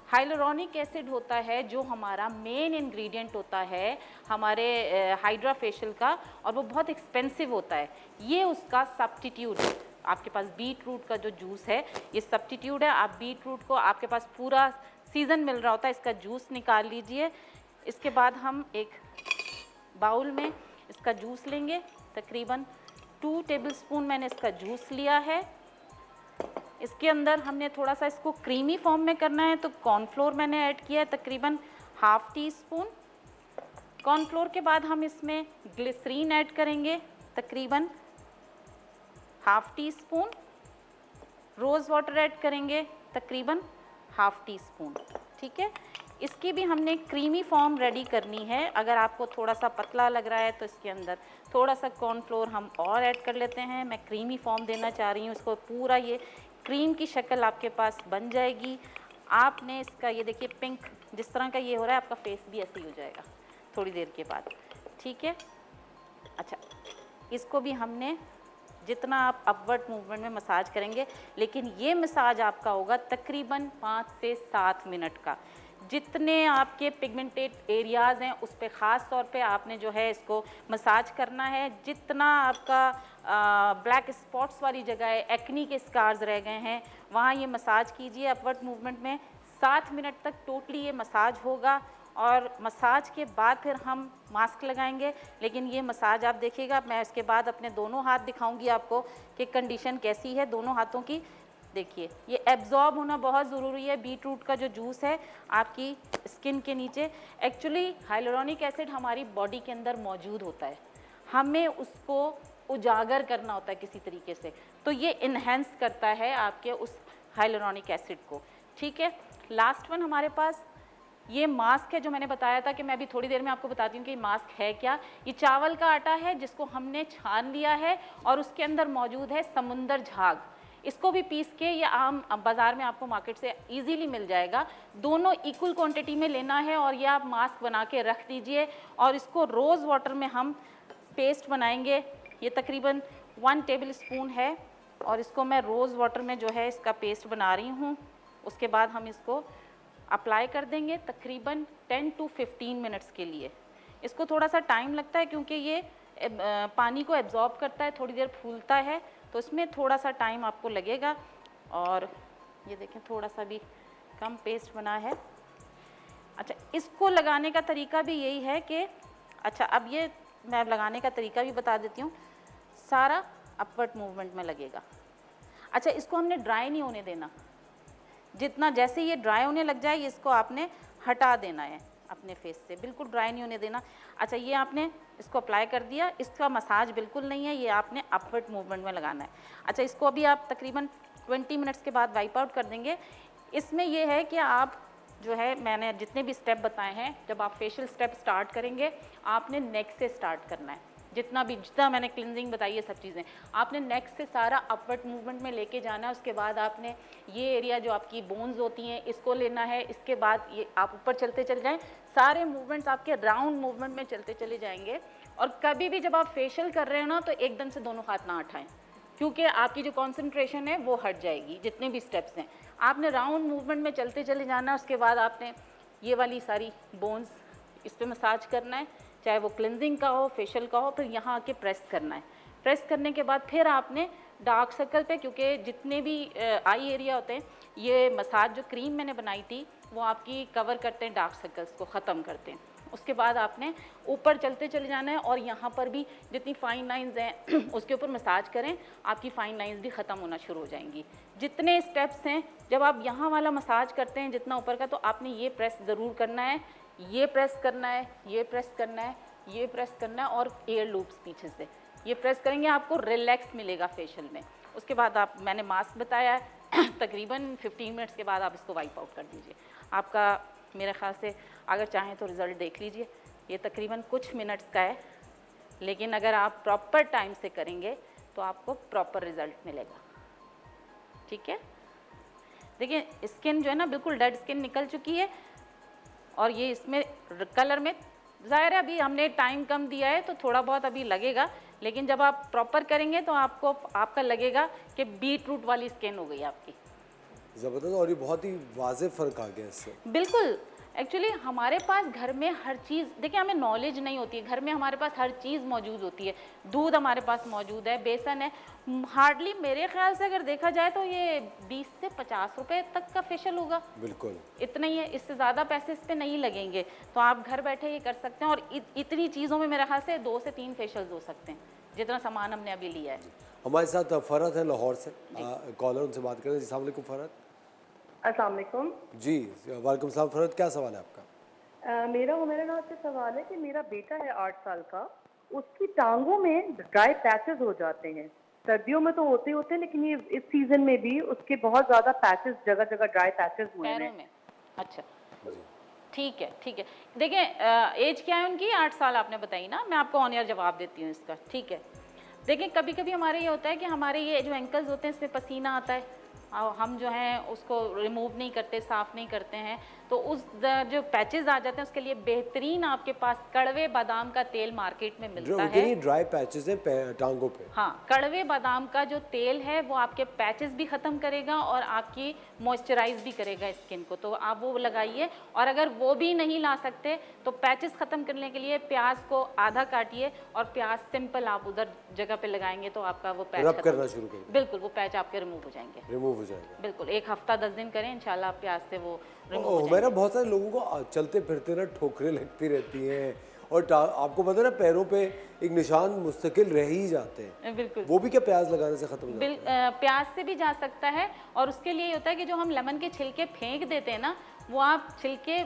हाइलोरोनिक एसिड होता है जो हमारा मेन इंग्रेडिएंट होता है हमारे हाइड्रा फेशियल का, और वो बहुत एक्सपेंसिव होता है। ये उसका सब्स्टिट्यूट है। आपके पास बीट रूट का जो जूस है ये सब्स्टिट्यूट है। आप बीट रूट को, आपके पास पूरा सीज़न मिल रहा होता है, इसका जूस निकाल लीजिए। इसके बाद हम एक बाउल में इसका जूस लेंगे। तकरीबन 2 टेबलस्पून मैंने इसका जूस लिया है। इसके अंदर हमने थोड़ा सा इसको क्रीमी फॉर्म में करना है, तो कॉर्नफ्लोर मैंने ऐड किया है तकरीबन 1/2 टीस्पून। कॉर्नफ्लोर के बाद हम इसमें ग्लिसरीन ऐड करेंगे तकरीबन 1/2 टीस्पून। रोज़ वाटर ऐड करेंगे तकरीबन हाफ टी स्पून, ठीक है। इसकी भी हमने क्रीमी फॉर्म रेडी करनी है। अगर आपको थोड़ा सा पतला लग रहा है तो इसके अंदर थोड़ा सा कॉर्नफ्लोर हम और ऐड कर लेते हैं। मैं क्रीमी फॉर्म देना चाह रही हूँ इसको, पूरा ये क्रीम की शक्ल आपके पास बन जाएगी। आपने इसका ये देखिए पिंक जिस तरह का ये हो रहा है, आपका फेस भी ऐसे ही हो जाएगा थोड़ी देर के बाद, ठीक है। अच्छा, इसको भी हमने जितना आप अपवर्ड मूवमेंट में मसाज करेंगे, लेकिन ये मसाज आपका होगा तकरीबन 5 से 7 मिनट का। जितने आपके पिगमेंटेड एरियाज़ हैं उस पे ख़ास तौर पे आपने जो है इसको मसाज करना है। जितना आपका ब्लैक स्पॉट्स वाली जगह है, एक्नी के स्कार्स रह गए हैं, वहाँ ये मसाज कीजिए अपवर्ड मूवमेंट में। 7 मिनट तक टोटली ये मसाज होगा और मसाज के बाद फिर हम मास्क लगाएंगे। लेकिन ये मसाज आप देखिएगा, मैं इसके बाद अपने दोनों हाथ दिखाऊंगी आपको कि कंडीशन कैसी है दोनों हाथों की। देखिए ये एब्जॉर्ब होना बहुत ज़रूरी है। बीट रूट का जो जूस है आपकी स्किन के नीचे, एक्चुअली हाइलुरोनिक एसिड हमारी बॉडी के अंदर मौजूद होता है, हमें उसको उजागर करना होता है किसी तरीके से, तो ये इन्हेंस करता है आपके उस हाइलुरोनिक एसिड को, ठीक है। लास्ट वन हमारे पास ये मास्क है जो मैंने बताया था कि मैं अभी थोड़ी देर में आपको बताती हूँ कि मास्क है क्या। ये चावल का आटा है जिसको हमने छान लिया है और उसके अंदर मौजूद है समुंदर झाग। इसको भी पीस के ये आम बाज़ार में आपको मार्केट से इजीली मिल जाएगा। दोनों इक्वल क्वांटिटी में लेना है और ये आप मास्क बना के रख दीजिए और इसको रोज़ वाटर में हम पेस्ट बनाएंगे। ये तकरीबन 1 टेबल स्पून है और इसको मैं रोज़ वाटर में जो है इसका पेस्ट बना रही हूँ। उसके बाद हम इसको अप्लाई कर देंगे तकरीबन 10 to 15 मिनट्स के लिए। इसको थोड़ा सा टाइम लगता है क्योंकि ये पानी को एब्जॉर्ब करता है, थोड़ी देर फूलता है, तो इसमें थोड़ा सा टाइम आपको लगेगा। और ये देखें थोड़ा सा भी कम पेस्ट बना है। अच्छा, इसको लगाने का तरीका भी यही है कि अच्छा अब ये मैं लगाने का तरीका भी बता देती हूँ। सारा अपवर्ड मूवमेंट में लगेगा। अच्छा, इसको हमने ड्राई नहीं होने देना। जितना जैसे ये ड्राई होने लग जाए इसको आपने हटा देना है अपने फेस से, बिल्कुल ड्राई नहीं होने देना। अच्छा, ये आपने इसको अप्लाई कर दिया, इसका मसाज बिल्कुल नहीं है, ये आपने अपवर्ड मूवमेंट में लगाना है। अच्छा, इसको अभी आप तकरीबन 20 मिनट्स के बाद वाइप आउट कर देंगे। इसमें ये है कि आप जो है मैंने जितने भी स्टेप बताए हैं, जब आप फेशियल स्टेप स्टार्ट करेंगे आपने नेक से स्टार्ट करना है। जितना मैंने क्लिनजिंग बताई है सब चीज़ें आपने नेक से सारा अपवर्ड मूवमेंट में लेके जाना है। उसके बाद आपने ये एरिया जो आपकी बोन्स होती हैं इसको लेना है। इसके बाद ये आप ऊपर चलते चले जाएं, सारे मूवमेंट्स आपके राउंड मूवमेंट में चलते चले जाएंगे। और कभी भी जब आप फेशियल कर रहे हो ना तो एकदम से दोनों हाथ ना उठाएं, क्योंकि आपकी जो कॉन्सेंट्रेशन है वो हट जाएगी। जितने भी स्टेप्स हैं आपने राउंड मूवमेंट में चलते चले जाना है। उसके बाद आपने ये वाली सारी बोन्स इस पर मसाज करना है, चाहे वो क्लिनजिंग का हो, फेशियल का हो, फिर यहाँ आके प्रेस करना है। प्रेस करने के बाद फिर आपने डार्क सर्कल पे, क्योंकि जितने भी आई एरिया होते हैं ये मसाज जो क्रीम मैंने बनाई थी वो आपकी कवर करते हैं, डार्क सर्कल्स को ख़त्म करते हैं। उसके बाद आपने ऊपर चलते चले जाना है और यहाँ पर भी जितनी फाइन लाइंस हैं उसके ऊपर मसाज करें, आपकी फाइन लाइंस भी ख़त्म होना शुरू हो जाएंगी। जितने स्टेप्स हैं जब आप यहाँ वाला मसाज करते हैं जितना ऊपर का, तो आपने ये प्रेस ज़रूर करना है, ये प्रेस करना है, ये प्रेस करना है, ये प्रेस करना है और एयर लूप्स पीछे से ये प्रेस करेंगे, आपको रिलैक्स मिलेगा फेशियल में। उसके बाद आप मैंने मास्क बताया है तकरीबन 15 मिनट्स के बाद आप इसको वाइप आउट कर दीजिए। आपका मेरे ख्याल से अगर चाहें तो रिज़ल्ट देख लीजिए। ये तकरीबन कुछ मिनट्स का है, लेकिन अगर आप प्रॉपर टाइम से करेंगे तो आपको प्रॉपर रिज़ल्ट मिलेगा, ठीक है। देखिए स्किन जो है ना बिल्कुल डेड स्किन निकल चुकी है और ये इसमें कलर में ज़ाहिर है अभी हमने टाइम कम दिया है तो थोड़ा बहुत अभी लगेगा, लेकिन जब आप प्रॉपर करेंगे तो आपका लगेगा कि बीट रूट वाली स्किन हो गई आपकी। ज़बरदस्त, और ये बहुत ही वाज़ेह फ़र्क आ गया इससे। बिल्कुल, एक्चुअली हमारे पास घर में हर चीज़, देखिए हमें नॉलेज नहीं होती है, घर में हमारे पास हर चीज़ मौजूद होती है। दूध हमारे पास मौजूद है, बेसन है, हार्डली मेरे ख्याल से अगर देखा जाए तो ये 20 से 50 रुपए तक का फेशियल होगा। बिल्कुल इतना ही है, इससे ज़्यादा पैसे इस पे नहीं लगेंगे, तो आप घर बैठे ये कर सकते हैं। और इतनी चीज़ों में मेरे ख्याल से 2 से 3 फेशियल्स हो सकते हैं जितना सामान हमने अभी लिया है। हमारे साथ फ़रहत है लाहौर से, कॉलर उनसे बात करें। जी अस्सलाम वालेकुम फ़रहत। अस्सलाम वालेकुम। जी वालेकुम सलाम। फ़रहत क्या सवाल है आपका? मेरा हुमैरा से सवाल है कि मेरा बेटा है 8 साल का, उसकी टांगों में ड्राई पैचेस हो जाते हैं, सर्दियों में तो होते ही होते हैं, लेकिन ये इस सीजन में भी उसके बहुत ज्यादा पैचेस, जगह जगह ड्राई पैचेस हुए पैरों हैं। में। अच्छा, ठीक है, ठीक है। देखिए एज क्या है उनकी? 8 साल आपने बताई ना, मैं आपको ऑन एयर जवाब देती हूँ इसका, ठीक है। देखिए कभी कभी हमारे ये होता है कि हमारे ये जो एंकल्स होते हैं इसमें पसीना आता है और हम जो है उसको रिमूव नहीं करते, साफ़ नहीं करते हैं, तो उस जो पैचेस आ जाते हैं उसके लिए बेहतरीन आपके पास कड़वे बादाम का तेल मार्केट में मिलता है। ये ड्राई पैचेस हैं टांगों पे। हाँ, कड़वे बादाम का जो तेल है वो आपके पैचेस भी ख़त्म करेगा और आपकी मॉइस्चराइज भी करेगा स्किन को, तो आप वो लगाइए। और अगर वो भी नहीं ला सकते तो पैचेस ख़त्म करने के लिए प्याज को आधा काटिए और प्याज सिंपल आप उधर जगह पे लगाएंगे तो आपका वो पैच रब करना शुरू करें। बिल्कुल, वो पैच आपके रिमूव हो जाएंगे। रिमूव हो जाएगा। बिल्कुल, 1 हफ्ता 10 दिन करें इंशाल्लाह प्याज से वो रिमूव हो मेरा बहुत सारे लोगों को चलते फिरते ना ठोकरें लगती रहती हैं और आपको पता है ना पैरों पे एक निशान मुस्तकिल रह ही जाते हैं। जाएंगे। बिल्कुल, वो भी क्या प्याज लगाने से खत्म हो जाता है? प्याज से भी जा सकता है और उसके लिए ये होता है कि जो हम लेमन के छिलके फेंक देते हैं ना, वो आप छिलके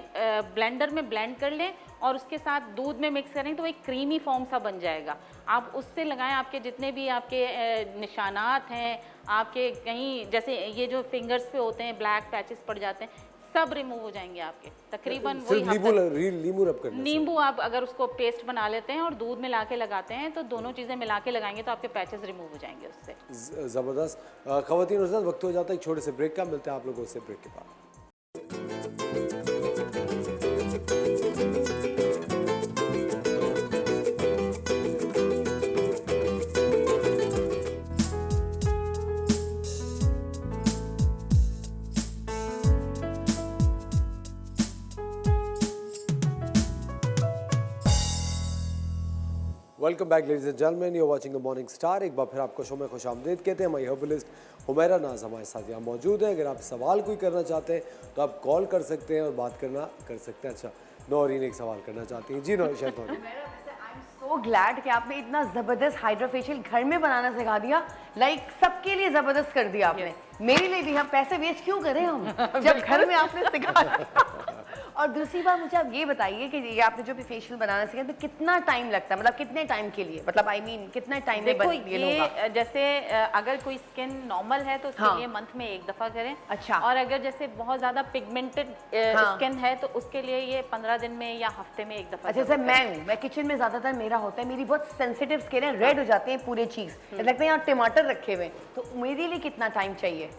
ब्लेंडर में ब्लेंड कर लें और उसके साथ दूध में मिक्स करें तो एक क्रीमी फॉर्म सा बन जाएगा। आप उससे लगाएं, आपके जितने भी आपके निशानात हैं, आपके कहीं जैसे ये जो फिंगर्स पे होते हैं ब्लैक पैचेस पड़ जाते हैं, सब रिमूव हो जाएंगे आपके तकरीबन। वही नींबू रब करने से। नींबू आप अगर उसको पेस्ट बना लेते हैं और दूध मिला के लगाते हैं तो दोनों चीज़ें मिला के लगाएंगे तो आपके पैचेस रिमूव हो जाएंगे उससे। ज़बरदस्त। ख़वातीन और हज़रात, वक्त हो जाता है एक छोटे से ब्रेक का। मिलते हैं आप लोगों से ब्रेक के बाद। Welcome back ladies and gentleman, you watching the morning star. एक बार फिर आपको शो में खुशामदीद कहते हैं। माई हर्बलिस्ट हुमैरा नाज हमारे साथ यहाँ मौजूद है। अगर आप सवाल कोई करना चाहते हैं तो आप कॉल कर सकते हैं और बात कर सकते हैं। अच्छा, नौरीन एक सवाल करना चाहती हैं। जी नौरीन। सो ग्लैड कि आपने इतना जबरदस्त हाइड्रा फेशियल घर में बनाना सिखा दिया। लाइक सबके लिए जबरदस्त कर दिया आपने। मेरे लिए भी, हम पैसे वेस्ट क्यों करें हम जब घर में आपने सिखा। और दूसरी बात मुझे आप ये बताइए कि ये आपने जो भी फेशियल बनाना सीखा तो कितना टाइम लगता है, मतलब कितने टाइम के लिए, मतलब आई मीन कितने टाइम में देखो ये होगा? जैसे अगर कोई स्किन नॉर्मल है तो उसके हाँ। लिए मंथ में 1 दफा करें। अच्छा। और अगर जैसे बहुत ज्यादा पिगमेंटेड हाँ। स्किन है तो उसके लिए ये 15 दिन में या हफ्ते में 1 दफा। अच्छा, जैसे मैं किचन में ज्यादातर मेरा होता है, मेरी बहुत सेंसिटिव स्किन है, रेड हो जाते हैं पूरे चीज, लगता है यहाँ टमाटर रखे हुए, तो मेरे लिए कितना टाइम चाहिए?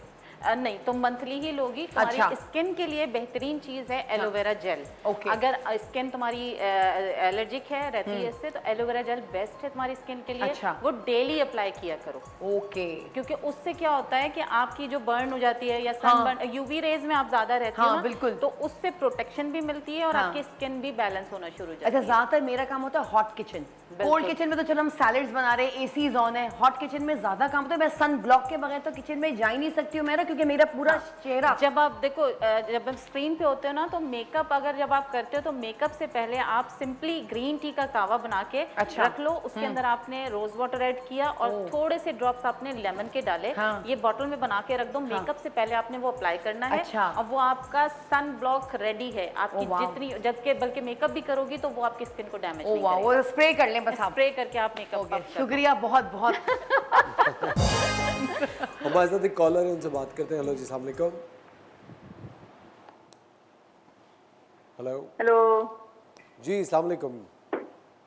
नहीं, तुम मंथली ही लोगी। तुम्हारी अच्छा। स्किन के लिए बेहतरीन चीज है एलोवेरा जेल। ओके। अगर स्किन तुम्हारी एलर्जिक है, रहती है इससे, तो एलोवेरा जेल बेस्ट है तुम्हारी स्किन के लिए। अच्छा। वो डेली अप्लाई किया करो। ओके। क्योंकि उससे क्या होता है कि आपकी जो बर्न हो जाती है या हाँ। सनबर्न, यूवी रेज में आप ज्यादा रहती हाँ, हो ना, बिल्कुल। तो उससे प्रोटेक्शन भी मिलती है और हाँ। आपकी स्किन भी बैलेंस होना शुरू हो जाती अच्छा, है। ज्यादातर मेरा काम होता है हॉट किचन। कोल्ड किचन में तो चलो हम सैलेड्स बना रहे हैं, एसीज ऑन है। हॉट किचन में ज्यादा काम होता है। मैं सन ब्लॉक के बगैर तो किचन में जा ही नहीं सकती हूँ मेरा, क्योंकि मेरा पूरा चेहरा। जब आप देखो जब आप स्क्रीन पे होते हो ना, तो मेकअप अगर जब आप करते हो तो मेकअप से पहले आप सिंपली ग्रीन टी का कावा बना के अच्छा। रख लो। उसके अंदर आपने रोज वाटर ऐड किया और थोड़े से ड्रॉप्स आपने लेमन के डाले। हाँ। ये बॉटल में बना के रख दो। मेकअप से पहले आपने वो अप्लाई करना है। अच्छा। और वो आपका सन ब्लॉक रेडी है आपकी। वाह। जितनी जबकि बल्कि मेकअप भी करोगी तो वो आपकी स्किन को डैमेज ओ नहीं वाह, करेगा। वो स्प्रे कर लें बस आप। स्प्रे करके आप मेकअप ओके, शुक्रिया बहुत बहुत। हमारे साथ एक कॉलर है, उनसे बात करते हैं। हेलो जी, अस्सलाम वालेकुम। हेलो हेलो, जी, अस्सलाम वालेकुम।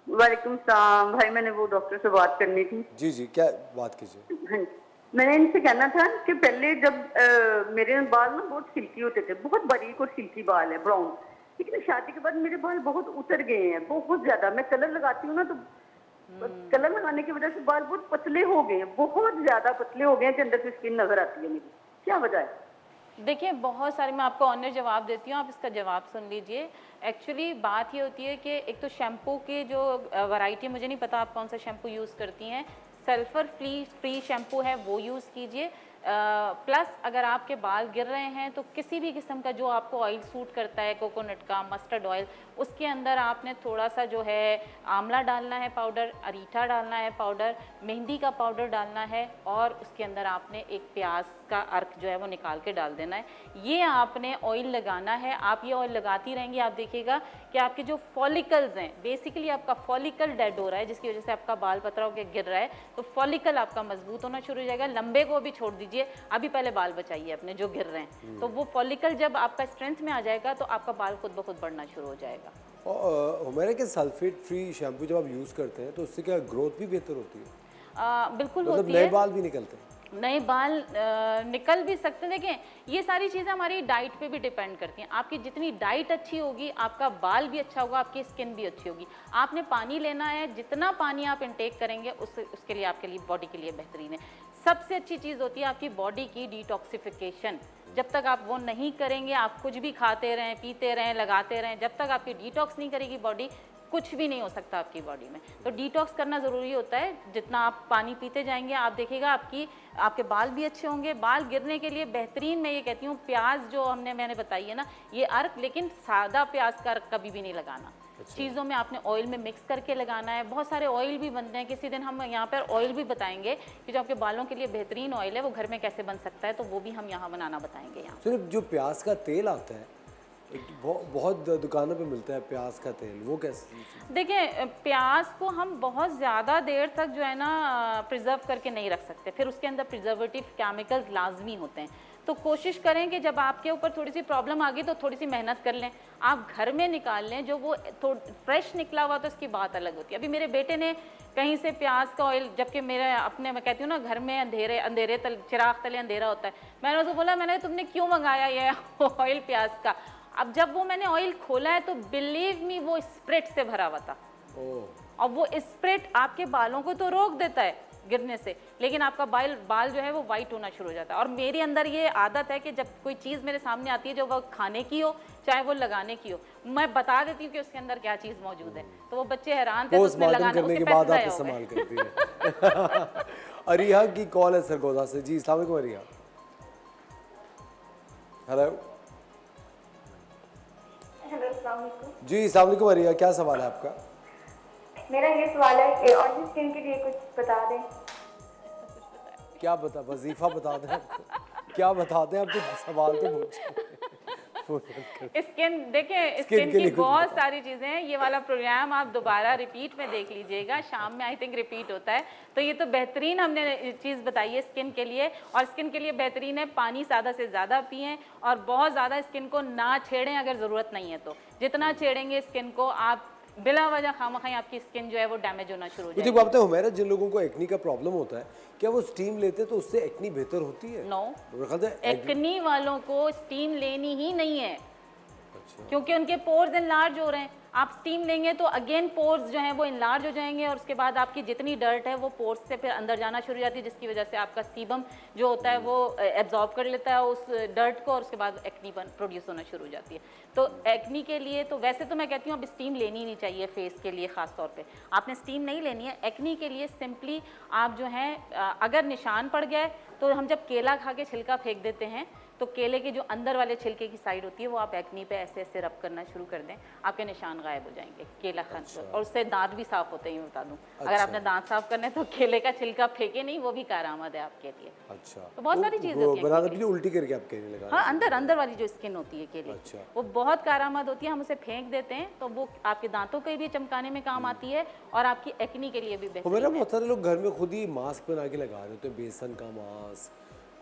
वालेकुम सलाम। भाई मैंने वो डॉक्टर से बात करनी थी। जी जी, क्या बात कीजिए। हाँ जी। मैंने इनसे कहना था कि पहले जब मेरे बाल ना बहुत सिल्की होते थे, बहुत बारीक और सिल्की बाल है, ब्राउन, लेकिन शादी के बाद मेरे बाल बहुत उतर गए हैं, बहुत ज्यादा। मैं कलर लगाती हूँ ना तो कलर लगाने की वजह से बाल बहुत पतले हो गए हैं, बहुत ज्यादा पतले हो गए हैं कि अंदर से स्किन नजर आती है मेरी। क्या वजह है? देखिए, बहुत सारे, मैं आपको ऑनर जवाब देती हूँ, आप इसका जवाब सुन लीजिए। एक्चुअली बात ये होती है कि एक तो शैम्पू की जो वैरायटी, मुझे नहीं पता आप कौन सा शैम्पू यूज़ करती हैं। सल्फर फ्री शैम्पू है वो यूज़ कीजिए। प्लस अगर आपके बाल गिर रहे हैं तो किसी भी किस्म का जो आपको ऑयल सूट करता है, कोकोनट का, मस्टर्ड ऑयल, उसके अंदर आपने थोड़ा सा जो है आंवला डालना है पाउडर, अरीठा डालना है पाउडर, मेहंदी का पाउडर डालना है और उसके अंदर आपने एक प्याज का अर्क जो है वो निकाल के डाल देना है। ये आपने ऑयल लगाना है। आप ये ऑयल लगाती रहेंगी, आप देखिएगा कि आपके जो फॉलिकल्स हैं, बेसिकली आपका फॉलिकल डेड हो रहा है जिसकी वजह से आपका बाल पतला होकर गिर रहा है, तो फॉलिकल आपका मजबूत होना शुरू हो जाएगा। लंबे को भी छोड़ दीजिए, अभी पहले बाल बचाइए अपने जो गिर रहे हैं। तो वो फॉलिकल जब आपका स्ट्रेंथ में आ जाएगा तो आपका बाल खुद ब खुद बढ़ना शुरू हो जाएगा। और हुमैरा के सल्फेट फ्री शैम्पू जब आप यूज़ करते हैं तो उससे क्या ग्रोथ भी बेहतर होती है? बिल्कुल मतलब होती नए है। बाल भी निकलते हैं? नए बाल निकल भी सकते हैं। देखें, ये सारी चीज़ें हमारी डाइट पे भी डिपेंड करती हैं। आपकी जितनी डाइट अच्छी होगी, आपका बाल भी अच्छा होगा, आपकी स्किन भी अच्छी होगी। आपने पानी लेना है, जितना पानी आप इंटेक करेंगे उसके लिए आपके लिए बॉडी के लिए बेहतरीन है। सबसे अच्छी चीज़ होती है आपकी बॉडी की डिटॉक्सिफिकेशन। जब तक आप वो नहीं करेंगे, आप कुछ भी खाते रहें, पीते रहें, लगाते रहें, जब तक आपकी डिटॉक्स नहीं करेगी बॉडी, कुछ भी नहीं हो सकता आपकी बॉडी में। तो डिटॉक्स करना ज़रूरी होता है। जितना आप पानी पीते जाएंगे, आप देखिएगा आपके बाल भी अच्छे होंगे। बाल गिरने के लिए बेहतरीन मैं ये कहती हूँ, प्याज जो मैंने बताई है ना, ये अर्क, लेकिन सादा प्याज का अर्क कभी भी नहीं लगाना। चीज़ों में आपने ऑयल में मिक्स करके लगाना है। बहुत सारे ऑयल भी बनते हैं, किसी दिन हम यहाँ पर ऑयल भी बताएंगे कि जो आपके बालों के लिए बेहतरीन ऑयल है वो घर में कैसे बन सकता है, तो वो भी हम यहाँ बनाना बताएंगे। यहाँ सिर्फ जो प्याज का तेल आता है, बहुत दुकानों पे मिलता है प्याज का तेल, वो कैसे? देखिए, प्याज को हम बहुत ज़्यादा देर तक जो है ना प्रिजर्व करके नहीं रख सकते, फिर उसके अंदर प्रिजर्वेटिव केमिकल्स लाजमी होते हैं। तो कोशिश करें कि जब आपके ऊपर थोड़ी सी प्रॉब्लम आ गई तो थोड़ी सी मेहनत कर लें, आप घर में निकाल लें। जो वो फ्रेश निकला हुआ तो उसकी बात अलग होती है। अभी मेरे बेटे ने कहीं से प्याज का ऑयल, जबकि मैं कहती हूँ ना, घर में अंधेरे चिराग तले अंधेरा होता है, मैंने उसको बोला, मैंने तुमने क्यों मंगाया ये ऑयल प्याज का? अब जब वो मैंने ऑयल खोला है तो बिलीव मी, वो स्प्रेट से भरा हुआ था। और वो स्प्रेट आपके बालों को तो रोक देता है गिरने से, लेकिन आपका बाल जो है वो वाइट होना शुरू हो जाता है। और मेरे अंदर ये आदत है कि जब कोई चीज़ मेरे सामने आती है, जो वो खाने की हो चाहे वो लगाने की हो, मैं बता देती हूँ कि उसके अंदर क्या चीज़ मौजूद है। तो वो बच्चे हैरान थे, तो उसमें लगाने करने के बाद आप इस्तेमाल करती है। अरिया की कॉल है सरगोदा से। जी, अस्सलाम वालेकुम अरिया। हेलो जी, अस्सलाम वालेकुम अरिया, क्या सवाल है आपका? मेरा ये सवाल है कि ऑयली स्किन के लिए कुछ बता दें। क्या वजीफा बता दें आपको? क्या बता दें आपको? सवाल तो पूछो। स्किन, देखें, स्किन की बहुत सारी चीज़ें हैं। ये वाला प्रोग्राम आप दोबारा रिपीट में देख लीजिएगा, शाम में आई थिंक रिपीट होता है। तो ये तो बेहतरीन हमने चीज़ बताई है स्किन के लिए, और स्किन के लिए बेहतरीन है पानी ज़्यादा से ज़्यादा पिएं और बहुत ज़्यादा स्किन को ना छेड़ें अगर ज़रूरत नहीं है तो। जितना छेड़ेंगे स्किन को आप, बिला वजह खामखाई आपकी स्किन जो है वो डैमेज होना शुरू हो जाएगी। मुझे बताओ हुमैरा, जिन लोगों को एक्नी का प्रॉब्लम होता है, क्या वो स्टीम लेते हैं तो उससे एक्नी बेहतर होती है? नो, एक्नी वालों को स्टीम लेनी ही नहीं है। अच्छा। क्योंकि उनके पोर्स इनलार्ज हो रहे हैं। आप स्टीम लेंगे तो अगेन पोर्स जो हैं वो इनलार्ज हो जाएंगे और उसके बाद आपकी जितनी डर्ट है वो पोर्स से फिर अंदर जाना शुरू हो जाती है, जिसकी वजह से आपका सीबम जो होता है वो एब्जॉर्ब कर लेता है उस डर्ट को और उसके बाद एक्नी प्रोड्यूस होना शुरू हो जाती है। तो एक्नी के लिए तो वैसे तो मैं कहती हूँ अब स्टीम लेनी नहीं चाहिए फेस के लिए, ख़ास तौर पे आपने स्टीम नहीं लेनी है। एक्नी के लिए सिंपली आप जो है, अगर निशान पड़ गया है तो हम जब केला खा के छिलका फेंक देते हैं तो केले के जो अंदर वाले छिलके की साइड होती है वो आप एक्नी पे ऐसे ऐसे रब करना शुरू कर दें, आपके निशान गायब हो जाएंगे केला खाने से। और उससे दांत भी साफ होते हैं, बता दूं। अगर आपने दांत साफ करने तो केले का छिलका फेंके नहीं, वो भी कारआमद है आपके लिए। अच्छा, तो बहुत सारी चीजें होती हैं। उल्टी करके आप कहने लगा? हाँ, अंदर वाली जो स्किन होती है केले की, वो बहुत कारआमद होती है। हम उसे फेंक देते हैं तो वो आपके दांतों के भी चमकाने में काम आती है और आपकी एक्नी के लिए भी बेहतर है। बहुत सारे लोग घर में खुद ही मास्क बना के लगा रहे होते हैं, बेसन का मास्क,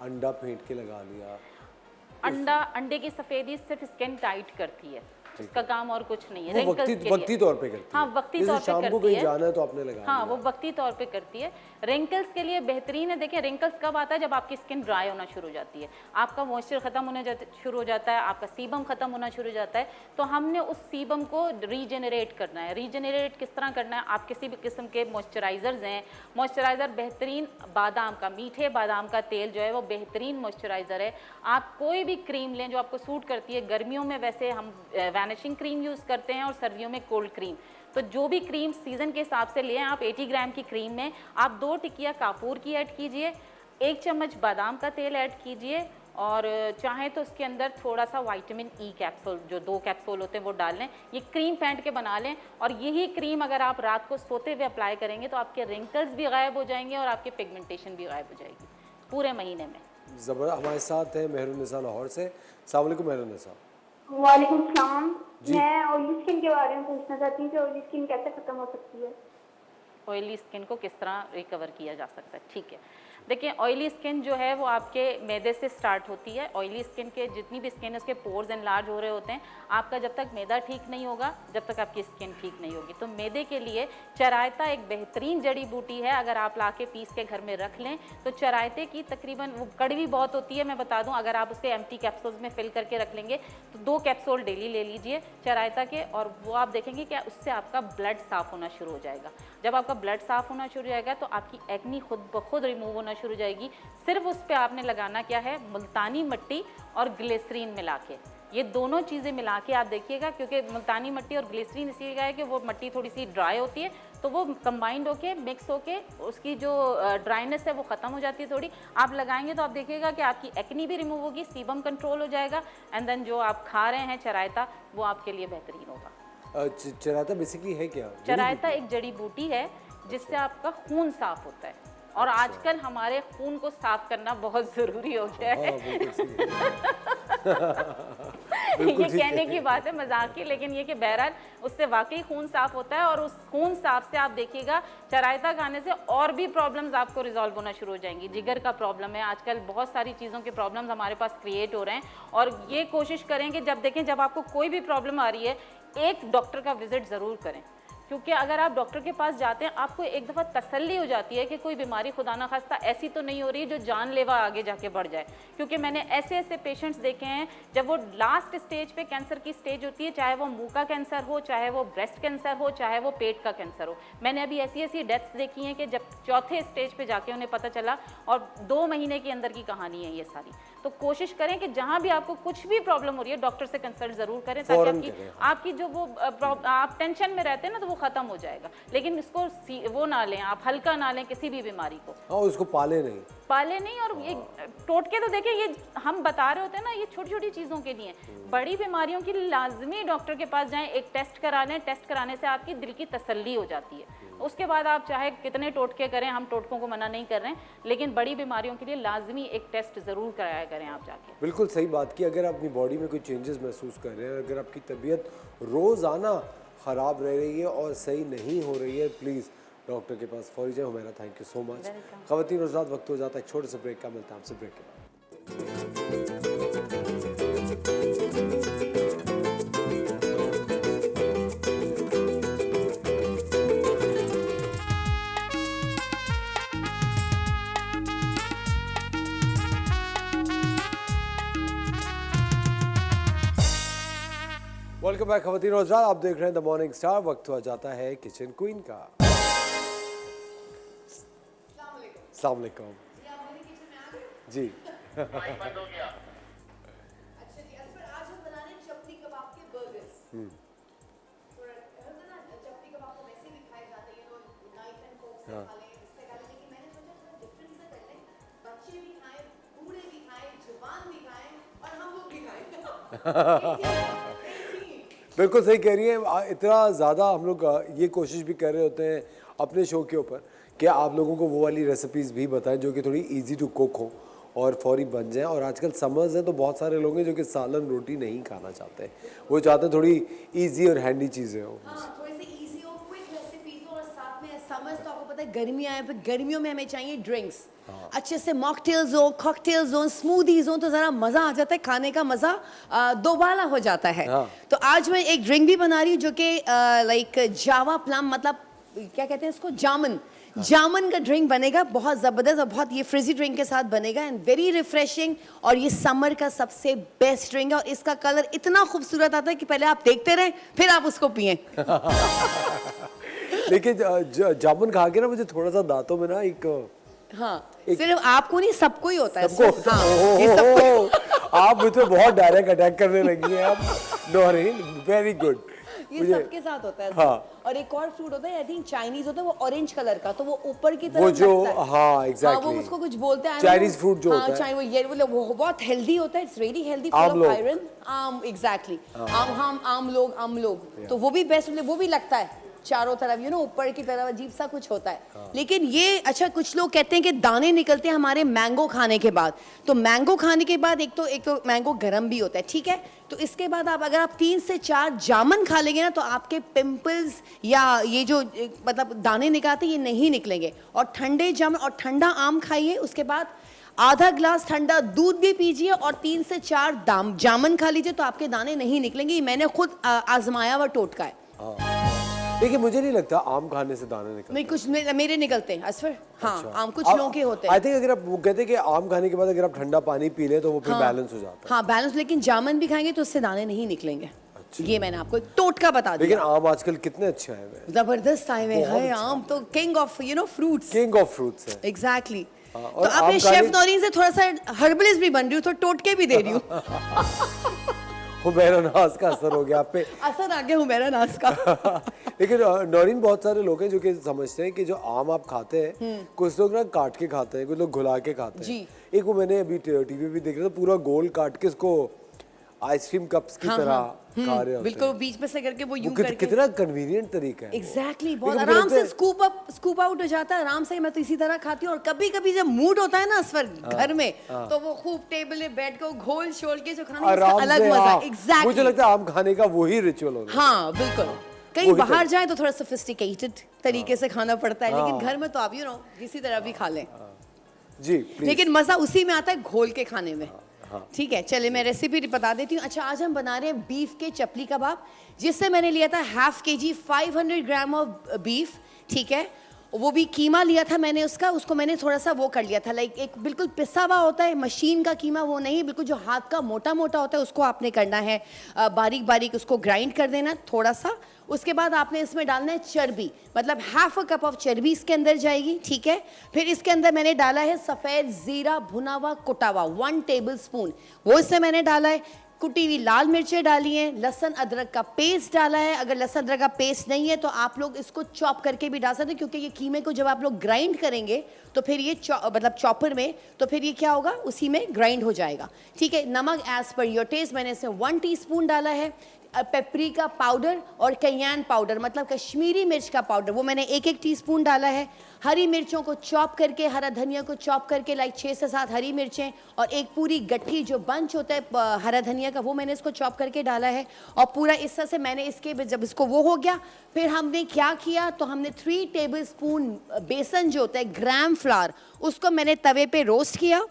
अंडा फेंट के लगा लिया। अंडे की सफेदी सिर्फ स्किन टाइट करती है, उसका काम और कुछ नहीं है। वक्ती तौर पे करती है। हाँ, वक्ती तौर पे शाम को कहीं जाना है तो आपने लगाया। हाँ, वो वक्ती तौर पे करती है। रिंकल्स के लिए बेहतरीन है। देखिए, रिंकल्स कब आता है? जब आपकी स्किन ड्राई होना शुरू हो जाती है, आपका मॉइस्चर खत्म होने शुरू हो जाता है, आपका सीबम खत्म होना शुरू हो जाता है। तो हमने उस सीबम को रीजनरेट करना है। रीजनरेट किस तरह करना है? आप किसी भी किस्म के मॉइस्चराइजर्स हैं, मॉइस्चराइजर बेहतरीन बादाम का, मीठे बादाम का तेल जो है वो बेहतरीन मॉइस्चराइजर है। आप कोई भी क्रीम लें जो आपको सूट करती है। गर्मियों में वैसे हम वैनिशिंग क्रीम यूज़ करते हैं और सर्दियों में कोल्ड क्रीम। तो जो भी क्रीम सीज़न के हिसाब से लें, आप 80 ग्राम की क्रीम में आप 2 टिकिया कापूर की ऐड कीजिए, 1 चम्मच बादाम का तेल ऐड कीजिए और चाहें तो उसके अंदर थोड़ा सा विटामिन ई कैप्सूल, जो 2 कैप्सूल होते हैं वो डाल लें। ये क्रीम फेंट के बना लें और यही क्रीम अगर आप रात को सोते हुए अप्लाई करेंगे तो आपके रिंकल्स भी गायब हो जाएंगे और आपकी पिगमेंटेशन भी गायब हो जाएगी पूरे महीने में। ज़बर हमारे साथ है मेहरुन्निसा लाहौर से। अस्सलाम वालेकुम मेहरुन्निसा। वालेकुम सलाम। मैं ऑयली स्किन के बारे में पूछना चाहती हूँ कि ऑयली स्किन कैसे खत्म हो सकती है। ऑयली स्किन को किस तरह रिकवर किया जा सकता है, ठीक है। देखिए, ऑयली स्किन जो है वो आपके मैदे से स्टार्ट होती है। ऑयली स्किन के जितनी भी स्किन है उसके पोर्स एनलार्ज हो रहे होते हैं। आपका जब तक मैदा ठीक नहीं होगा, जब तक आपकी स्किन ठीक नहीं होगी। तो मैदे के लिए चरायता एक बेहतरीन जड़ी बूटी है। अगर आप ला के पीस के घर में रख लें तो चरायते की तकरीबन, वो कड़वी बहुत होती है मैं बता दूं, अगर आप उसके एम्प्टी कैप्सूल्स में फिल करके रख लेंगे तो 2 कैप्सूल डेली ले लीजिए चरायता के, और वो आप देखेंगे कि उससे आपका ब्लड साफ़ होना शुरू हो जाएगा। जब आपका ब्लड साफ़ होना शुरू हो जाएगा तो आपकी एक्नी खुद ब खुद रिमूव होना शुरू हो जाएगी। सिर्फ उस पर आपने लगाना क्या है, मुल्तानी मिट्टी और ग्लिसरीन मिला के, ये दोनों चीज़ें मिला के आप देखिएगा, क्योंकि मुल्तानी मिट्टी और ग्लिसरीन इसलिए है कि वो मिट्टी थोड़ी सी ड्राई होती है तो वो कंबाइंड होके मिक्स होके उसकी जो ड्राइनेस है वो ख़त्म हो जाती है थोड़ी। आप लगाएंगे तो आप देखिएगा कि आपकी एक्नी भी रिमूव होगी, सीबम कंट्रोल हो जाएगा, एंड देन जो आप खा रहे हैं चरायता वो आपके लिए बेहतरीन होगा। चरायता बेसिकली है क्या? चरायता एक जड़ी बूटी है जिससे आपका खून साफ होता है, और आजकल हमारे खून को साफ करना बहुत जरूरी हो गया है। ये कहने की बात है मजाक की, लेकिन ये कि बहरहाल उससे वाकई खून साफ होता है, और उस खून साफ से आप देखिएगा चरायता खाने से और भी प्रॉब्लम्स आपको रिजॉल्व होना शुरू हो जाएंगी। जिगर का प्रॉब्लम है, आजकल बहुत सारी चीज़ों के प्रॉब्लम्स हमारे पास क्रिएट हो रहे हैं, और ये कोशिश करें कि जब देखें जब आपको कोई भी प्रॉब्लम आ रही है एक डॉक्टर का विजिट ज़रूर करें, क्योंकि अगर आप डॉक्टर के पास जाते हैं आपको एक दफ़ा तसल्ली हो जाती है कि कोई बीमारी खुदा ना खास्ता ऐसी तो नहीं हो रही है जो जानलेवा आगे जाके बढ़ जाए। क्योंकि मैंने ऐसे ऐसे पेशेंट्स देखे हैं जब वो लास्ट स्टेज पे कैंसर की स्टेज होती है, चाहे वो मुंह का कैंसर हो, चाहे वो ब्रेस्ट कैंसर हो, चाहे वो पेट का कैंसर हो। मैंने अभी ऐसी ऐसी डेथ्स देखी हैं कि जब चौथे स्टेज पे जाके उन्हें पता चला, और 2 महीने के अंदर की कहानी है ये सारी। तो कोशिश करें कि जहाँ भी आपको कुछ भी प्रॉब्लम हो रही है डॉक्टर से कंसल्ट ज़रूर करें, ताकि आपकी जो वो आप टेंशन में रहते हैं ना तो वो ख़त्म हो जाएगा। लेकिन इसको वो ना लें, आप हल्का ना लें किसी भी बीमारी को। हाँ, उसको पाले नहीं। और ये टोटके तो देखिए ये हम बता रहे होते हैं ना, ये छोटी छोटी चीज़ों के लिए। बड़ी बीमारियों की लाजमी डॉक्टर के पास जाएं, एक टेस्ट करा लें। टेस्ट कराने से आपकी दिल की तसल्ली हो जाती है। उसके बाद आप चाहे कितने टोटके करें, हम टोटकों को मना नहीं कर रहे हैं, लेकिन बड़ी बीमारियों के लिए लाजमी एक टेस्ट ज़रूर कराया करें आप जाके। बिल्कुल सही बात की। अगर आप अपनी बॉडी में कोई चेंजेस महसूस कर रहे हैं, अगर आपकी तबीयत रोज़ाना ख़राब रह रही है और सही नहीं हो रही है, प्लीज़ डॉक्टर के पास फौरी जाए। Humaira, thank you so much. ख़वातीन और हज़रात, वक्त हो जाता है छोटे से ब्रेक का, मिलता है आपसे ब्रेक के बाद। वेलकम बैक ख़वातीन और हज़रात, आप देख रहे हैं द मॉर्निंग स्टार। वक्त हुआ जाता है किचन क्वीन का। अस्सलाम वालेकुम जी। अच्छा जी, असफर, आज हम बना रहे हैं चपटी कबाब के बर्गर्स। थोड़ा ना चपटी कबाब को वैसे भी खाए जाते हैं, लोग नाइफ एंड फोर्क से खा लें, इससे खा लें, लेकिन मैंने सोचा थोड़ा डिफरेंट से कर लें। बच्चे भी खाएं, बूढ़े भी खाएं, जवान भी खाएं और हम लोग भी खाएं। बिल्कुल सही कह रही है। इतना ज़्यादा हम लोग ये कोशिश भी कर रहे होते हैं अपने शो के ऊपर कि आप लोगों को वो वाली रेसिपीज़ भी बताएं जो कि थोड़ी इजी टू कुक हो और फौरी बन जाए। और आजकल समर्स है तो बहुत सारे लोग हैं जो कि सालन रोटी नहीं खाना चाहते, वो चाहते हैं थोड़ी इजी और हैंडी चीज़ें हो। हाँ, थोड़ी सी इजी और क्विक रेसिपीज हो, और साथ में समर्स तो आपको पता है गर्मियाँ हैं, फिर गर्मियों में हमें चाहिए ड्रिंक्स। अच्छे से मॉकटेल्स हो, कॉकटेल्स हो, स्मूदीज हो, तो ज़रा मज़ा आ जाता है, खाने का मज़ा दोबारा हो जाता है। तो आज मैं एक ड्रिंक भी बना रही हूँ जो कि लाइक जावा प्लम, मतलब क्या कहते हैं इसको, जामुन। जामुन का ड्रिंक बनेगा, बहुत ज़बरदस्त और बहुत ये फ्रिजी ड्रिंक के साथ बनेगा, एंड वेरी रिफ्रेशिंग। और ये समर का सबसे बेस्ट ड्रिंक है, और इसका कलर इतना खूबसूरत आता है कि पहले आप देखते रहें फिर आप उसको पिएं। लेकिन जामुन खा के ना मुझे थोड़ा सा दांतों में ना एक हाँ, सिर्फ आपको नहीं सबको ही होता है। सबको। हाँ, ये सबको। आप मुझ पे बहुत डायरेक्ट अटैक करने लगी हैं अब। Naureen, very good. ये सबके साथ होता है। हाँ। और एक और फ्रूट होता है, आई थिंक चाइनीज होता है, वो ऑरेंज कलर का, तो वो ऊपर की तरफ वो जो लगता है। हाँ एग्जैक्टली वो उसको कुछ बोलते हैं चाइनीज फ्रूट जो होता है, वो ये वो बहुत हेल्दी होता है, इट्स वेरी हेल्दी, फुल आमलोग। Of iron. एग्जैक्टली आम लोग तो वो भी बेस्ट, वो भी लगता है चारों तरफ, ऊपर की तरफ अजीब सा कुछ होता है। लेकिन ये अच्छा, कुछ लोग कहते हैं कि दाने निकलते हैं हमारे मैंगो खाने के बाद। तो मैंगो खाने के बाद एक तो मैंगो गर्म भी होता है, ठीक है। तो इसके बाद अगर आप 3 से 4 जामुन खा लेंगे ना, तो आपके पिंपल्स या ये जो मतलब दाने निकलते हैं, ये नहीं निकलेंगे। और ठंडे जामुन और ठंडा आम खाइए, उसके बाद आधा ग्लास ठंडा दूध भी पीजिए और 3 से 4 जामुन खा लीजिए, तो आपके दाने नहीं निकलेंगे। ये मैंने खुद आजमाया हुआ टोटका है। लेकिन मुझे नहीं लगता आम खाने से दाने निकलते नहीं, कुछ मेरे निकलते हैं असफर। हाँ, अच्छा। आम कुछ लोगों के होते हैं। आई थिंक अगर आप वो कहते हैं कि आम खाने के बाद अगर आप ठंडा पानी पी लें तो वो फिर बैलेंस हो जाता है। हाँ बैलेंस, लेकिन जामुन भी खाएंगे तो उससे दाने नहीं निकलेंगे। ये मैंने आपको एक टोटका बता दिया। लेकिन आम आजकल कितने अच्छे आए हुए हैं, जबरदस्त आए हुए बहुत हैं। अच्छा। आम तो king of fruits. King of fruits है। एग्जैक्टली। और तो अब आम मैं खाने- शेफ नौरीन से थोड़ा सा हर्बलिस्ट भी बन रही हूँ, तो टोटके भी दे रही हूँ। हुमैरा नाज का असर हो गया आप पे। असर आ गया हुमैरा नाज का। लेकिन नौरीन, बहुत सारे लोग हैं जो कि समझते हैं कि जो आम आप खाते हैं, कुछ लोग ना काट के खाते हैं, कुछ लोग घुला के खाते हैं। जी। एक वो मैंने अभी टीवी पे देख रहा था, पूरा गोल काट के इसको आइसक्रीम कप्स की तरह खा रहे होते बिल्कुल, हैं। बीच में से करके वो यूं वो करके। कितना कन्वीनियंट तरीका है। एग्जैक्टली, बहुत लेकिन मुझे आराम लगता से है- स्कूप आउट हो जाता है आराम से। मैं तो इसी तरह खाती हूँ। और कभी कभी जब मूड होता है ना असफर घर में, तो वो खूब टेबल में बैठ कर घोल शोल के जो खाने का आराम अलग से, मजा हाँ। है। एग्जैक्टली, मुझे लगता है आम खाने का वही रिचुअल होना है। हाँ बिल्कुल। कहीं वही बाहर जाए तो थोड़ा सोफिस्टिकेटेड तरीके से खाना पड़ता है, लेकिन घर में तो आप किसी तरह भी खा लें। जी प्लीज। लेकिन मजा उसी में आता है घोल के खाने में। ठीक है, चलिए मैं रेसिपी बता देती हूँ। अच्छा, आज हम बना रहे हैं बीफ के चपली कबाब, जिससे मैंने लिया था 1/2 kg 500 ग्राम ऑफ बीफ। ठीक है, वो भी कीमा लिया था मैंने उसको मैंने थोड़ा सा वो कर लिया था, लाइक एक बिल्कुल पिसा हुआ होता है मशीन का कीमा, वो नहीं, बिल्कुल जो हाथ का मोटा मोटा होता है, उसको आपने करना है बारीक बारीक, उसको ग्राइंड कर देना थोड़ा सा। उसके बाद आपने इसमें डालना है चर्बी, मतलब 1/2 कप ऑफ चर्बी इसके अंदर जाएगी। ठीक है, फिर इसके अंदर मैंने डाला है सफ़ेद ज़ीरा भुना हुआ कुटा हुआ 1 टेबल स्पून, वो इससे मैंने डाला है। कुटी हुई लाल मिर्चें डाली हैं, लहसुन अदरक का पेस्ट डाला है। अगर लहसुन अदरक का पेस्ट नहीं है तो आप लोग इसको चॉप करके भी डाल सकते हैं, क्योंकि ये कीमे को जब आप लोग ग्राइंड करेंगे तो फिर ये मतलब चॉपर में, तो फिर ये क्या होगा, उसी में ग्राइंड हो जाएगा। ठीक है, नमक एज पर योर टेस्ट मैंने इसमें 1 टीस्पून डाला है। पेपरिका पाउडर और कैयान पाउडर, मतलब कश्मीरी मिर्च का पाउडर, वो मैंने 1-1 टीस्पून डाला है। हरी मिर्चों को चॉप करके, हरा धनिया को चॉप करके, लाइक 6 से 7 हरी मिर्चें, और एक पूरी गट्ठी जो बंच होता है हरा धनिया का, वो मैंने इसको चॉप करके डाला है। और पूरा इस तरह से मैंने इसके जब इसको वो हो गया, फिर हमने क्या किया, तो हमने 3 टेबल स्पून बेसन जो होता है ग्राम फ्लावर, उसको मैंने तवे पे रोस्ट किया।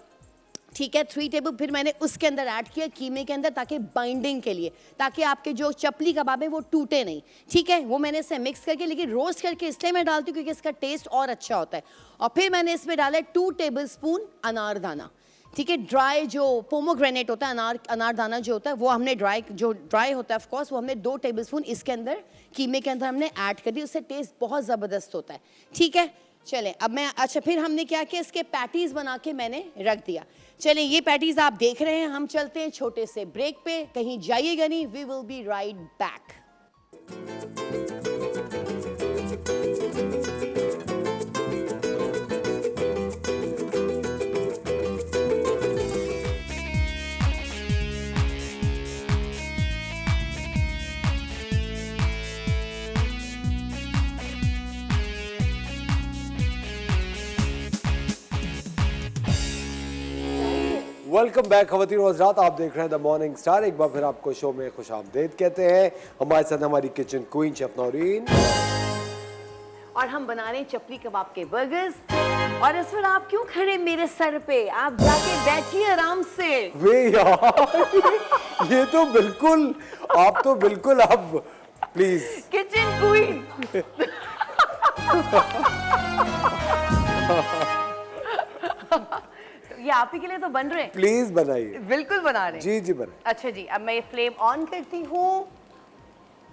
ठीक है, 3 टेबल, फिर मैंने उसके अंदर ऐड किया कीमे के अंदर, ताकि बाइंडिंग के लिए, ताकि आपके जो चपली कबाब है वो टूटे नहीं। ठीक है, वो मैंने इसे मिक्स करके, लेकिन रोस्ट करके इसलिए मैं डालती हूँ क्योंकि इसका टेस्ट और अच्छा होता है। और फिर मैंने इसमें डाला है 2 टेबल स्पून अनारदाना। ठीक है, ड्राई जो पोमोग्रेनेट होता है, अनारदाना जो होता है, वो हमने ड्राई होता है ऑफकोर्स, वो हमने 2 टेबल स्पून इसके अंदर कीमे के अंदर हमने ऐड कर दी, उससे टेस्ट बहुत ज़बरदस्त होता है। ठीक है, चलें अब मैं, अच्छा फिर हमने क्या किया, इसके पैटीज़ बना के मैंने रख दिया। चलें, ये पैटीज़ आप देख रहे हैं। हम चलते हैं छोटे से ब्रेक पे, कहीं जाइएगा नहीं, we will be right back. Welcome back खवातीन और हज़रात, आप देख रहे हैं द मॉर्निंग स्टार। एक बार फिर आपको शो में खुशामदीद कहते हैं। हमारे साथ हमारी किचन क्वीन शेफ नौरीन, और हम बना रहे हैं चपली कबाब के बर्गर्स। और इस पर आप क्यों खड़े मेरे सर पे, आप जाके बैठिए आराम से। वे यार ये तो बिल्कुल, आप तो बिल्कुल, अब प्लीज किचन क्वीन। ये आप ही के लिए तो बन रहे हैं, प्लीज बनाइए। बिल्कुल बना रहे हैं। जी जी बनाइए। अच्छा जी, अब मैं फ्लेम ऑन करती हूँ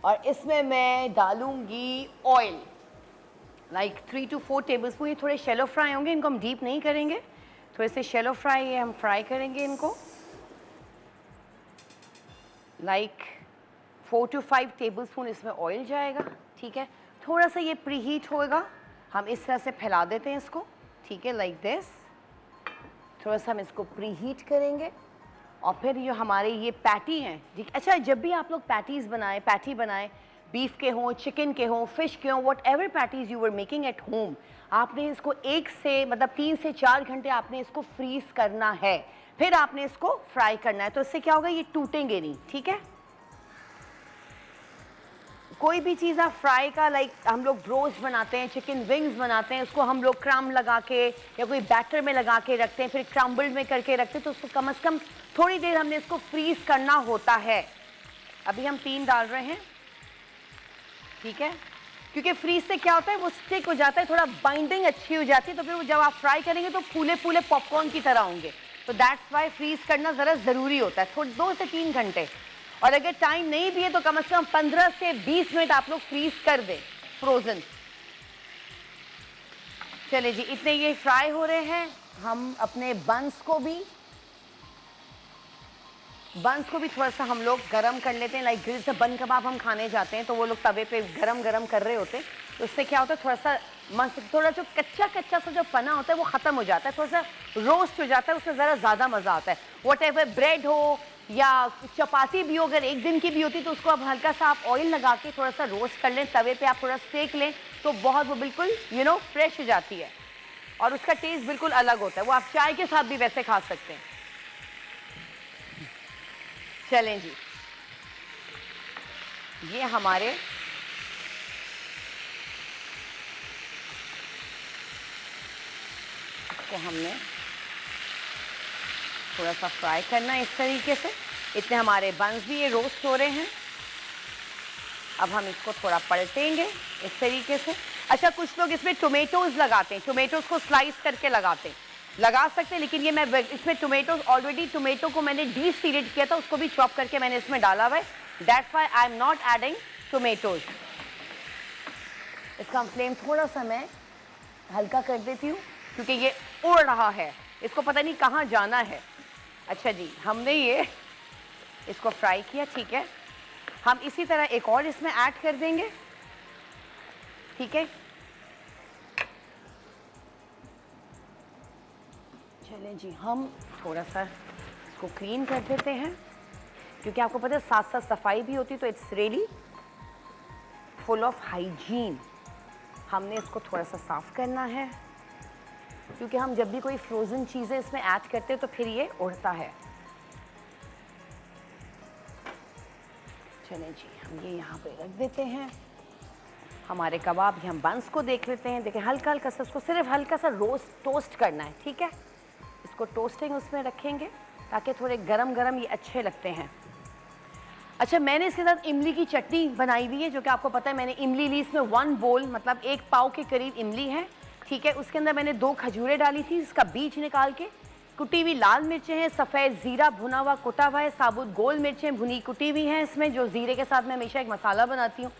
और इसमें मैं डालूंगी oil, like 3 to 4 table spoon. ये थोड़े शैलो फ्राई होंगे, इनको हम डीप नहीं करेंगे, थोड़े से शैलो फ्राई, ये हम फ्राई करेंगे इनको। लाइक 4 to 5 टेबलस्पून इसमें ऑयल जाएगा, ठीक है। थोड़ा सा ये प्रीहीट होगा, हम इस तरह से फैला देते हैं इसको, ठीक है, लाइक दिस। थोड़ा सा हम इसको प्रीहीट करेंगे और फिर ये हमारे ये पैटी हैं, ठीक। अच्छा, जब भी आप लोग पैटीज़ बनाएं, पैटी बनाएं, बीफ के हों, चिकन के हों, फिश के हों, what ever patties you were making at home, आपने इसको 3 से 4 घंटे आपने इसको फ्रीज करना है, फिर आपने इसको फ्राई करना है। तो इससे क्या होगा, ये टूटेंगे नहीं, ठीक है। कोई भी चीज़ आप फ्राई का, लाइक हम लोग ब्रोस्ट बनाते हैं, चिकन विंग्स बनाते हैं, उसको हम लोग क्रम्ब लगा के या कोई बैटर में लगा के रखते हैं, फिर क्रम्बल्ड में करके रखते हैं, तो उसको कम से कम थोड़ी देर हमने इसको फ्रीज करना होता है। अभी हम 3 डाल रहे हैं, ठीक है, क्योंकि फ्रीज से क्या होता है, वो स्टिक हो जाता है, थोड़ा बाइंडिंग अच्छी हो जाती है, तो फिर जब आप फ्राई करेंगे तो फूले फूले पॉपकॉर्न की तरह होंगे। तो दैट्स वाई फ्रीज करना ज़रा ज़रूरी होता है, 2 से 3 घंटे। और अगर टाइम नहीं भी है तो कम से कम 15 से 20 मिनट आप लोग फ्रीज कर दें फ्रोजन। चलिए जी, इतने ये फ्राई हो रहे हैं, हम अपने बंस को भी थोड़ा सा हम लोग गरम कर लेते हैं। लाइक ग्रिल से बन कबाब हम खाने जाते हैं तो वो लोग तवे पे गरम कर रहे होते हैं, तो उससे क्या होता है, थोड़ा जो कच्चा सा जो पना होता है वो ख़त्म हो जाता है, थोड़ा सा रोस्ट हो जाता है, उसमें ज़रा ज़्यादा मज़ा आता है। वट एवर ब्रेड हो या चपाती भी हो, अगर एक दिन की भी होती तो उसको आप हल्का सा आप ऑयल लगा के थोड़ा सा रोस्ट कर लें, तवे पे आप थोड़ा सेक लें, तो बहुत वो बिल्कुल फ्रेश हो जाती है और उसका टेस्ट बिल्कुल अलग होता है। वो आप चाय के साथ भी वैसे खा सकते हैं। चलें जी, ये हमारे इसको हमने थोड़ा सा फ्राई करना है इस तरीके से। इतने हमारे बंस भी ये रोस्ट हो रहे हैं। अब हम इसको थोड़ा पलटेंगे इस तरीके से। अच्छा, कुछ लोग इसमें टोमेटोज लगाते हैं, टोमेटोज को स्लाइस करके लगाते हैं, लगा सकते हैं, लेकिन ये मैं इसमें टोमेटोज ऑलरेडी टोमेटो को मैंने डीसीडेड किया था, उसको भी चॉप करके मैंने इसमें डाला हुआ है। That's why I am not adding tomatoes. इसका फ्लेम थोड़ा सा मैं हल्का कर देती हूँ क्योंकि ये उड़ रहा है, इसको पता नहीं कहाँ जाना है। अच्छा जी, हमने ये इसको फ्राई किया, ठीक है। हम इसी तरह एक और इसमें ऐड कर देंगे, ठीक है। चलें जी, हम थोड़ा सा इसको क्लीन कर देते हैं क्योंकि आपको पता है साथ साथ सफाई भी होती, तो it's really full of hygiene. हमने इसको थोड़ा सा साफ करना है क्योंकि हम जब भी कोई फ्रोज़न चीज़ें इसमें ऐड करते हैं तो फिर ये उड़ता है। चलें जी, हम ये यहाँ पे रख देते हैं हमारे कबाब। हम बंस को देख लेते हैं, देखें हल्का हल्का सा इसको सिर्फ हल्का सा टोस्ट करना है, ठीक है। इसको टोस्टिंग उसमें रखेंगे ताकि थोड़े गरम गरम ये अच्छे लगते हैं। अच्छा, मैंने इसके साथ इमली की चटनी बनाई हुई है, जो कि आपको पता है मैंने इमली ली, इसमें 1 बोल मतलब 1 पाव के करीब इमली है, ठीक है। उसके अंदर मैंने 2 खजूरें डाली थी, इसका बीज निकाल के, कुटी हुई लाल मिर्चें हैं, सफ़ेद ज़ीरा भुना हुआ कुटा हुआ है, साबुत गोल मिर्चें भुनी कुटी हुई हैं इसमें, जो ज़ीरे के साथ मैं हमेशा एक मसाला बनाती हूँ।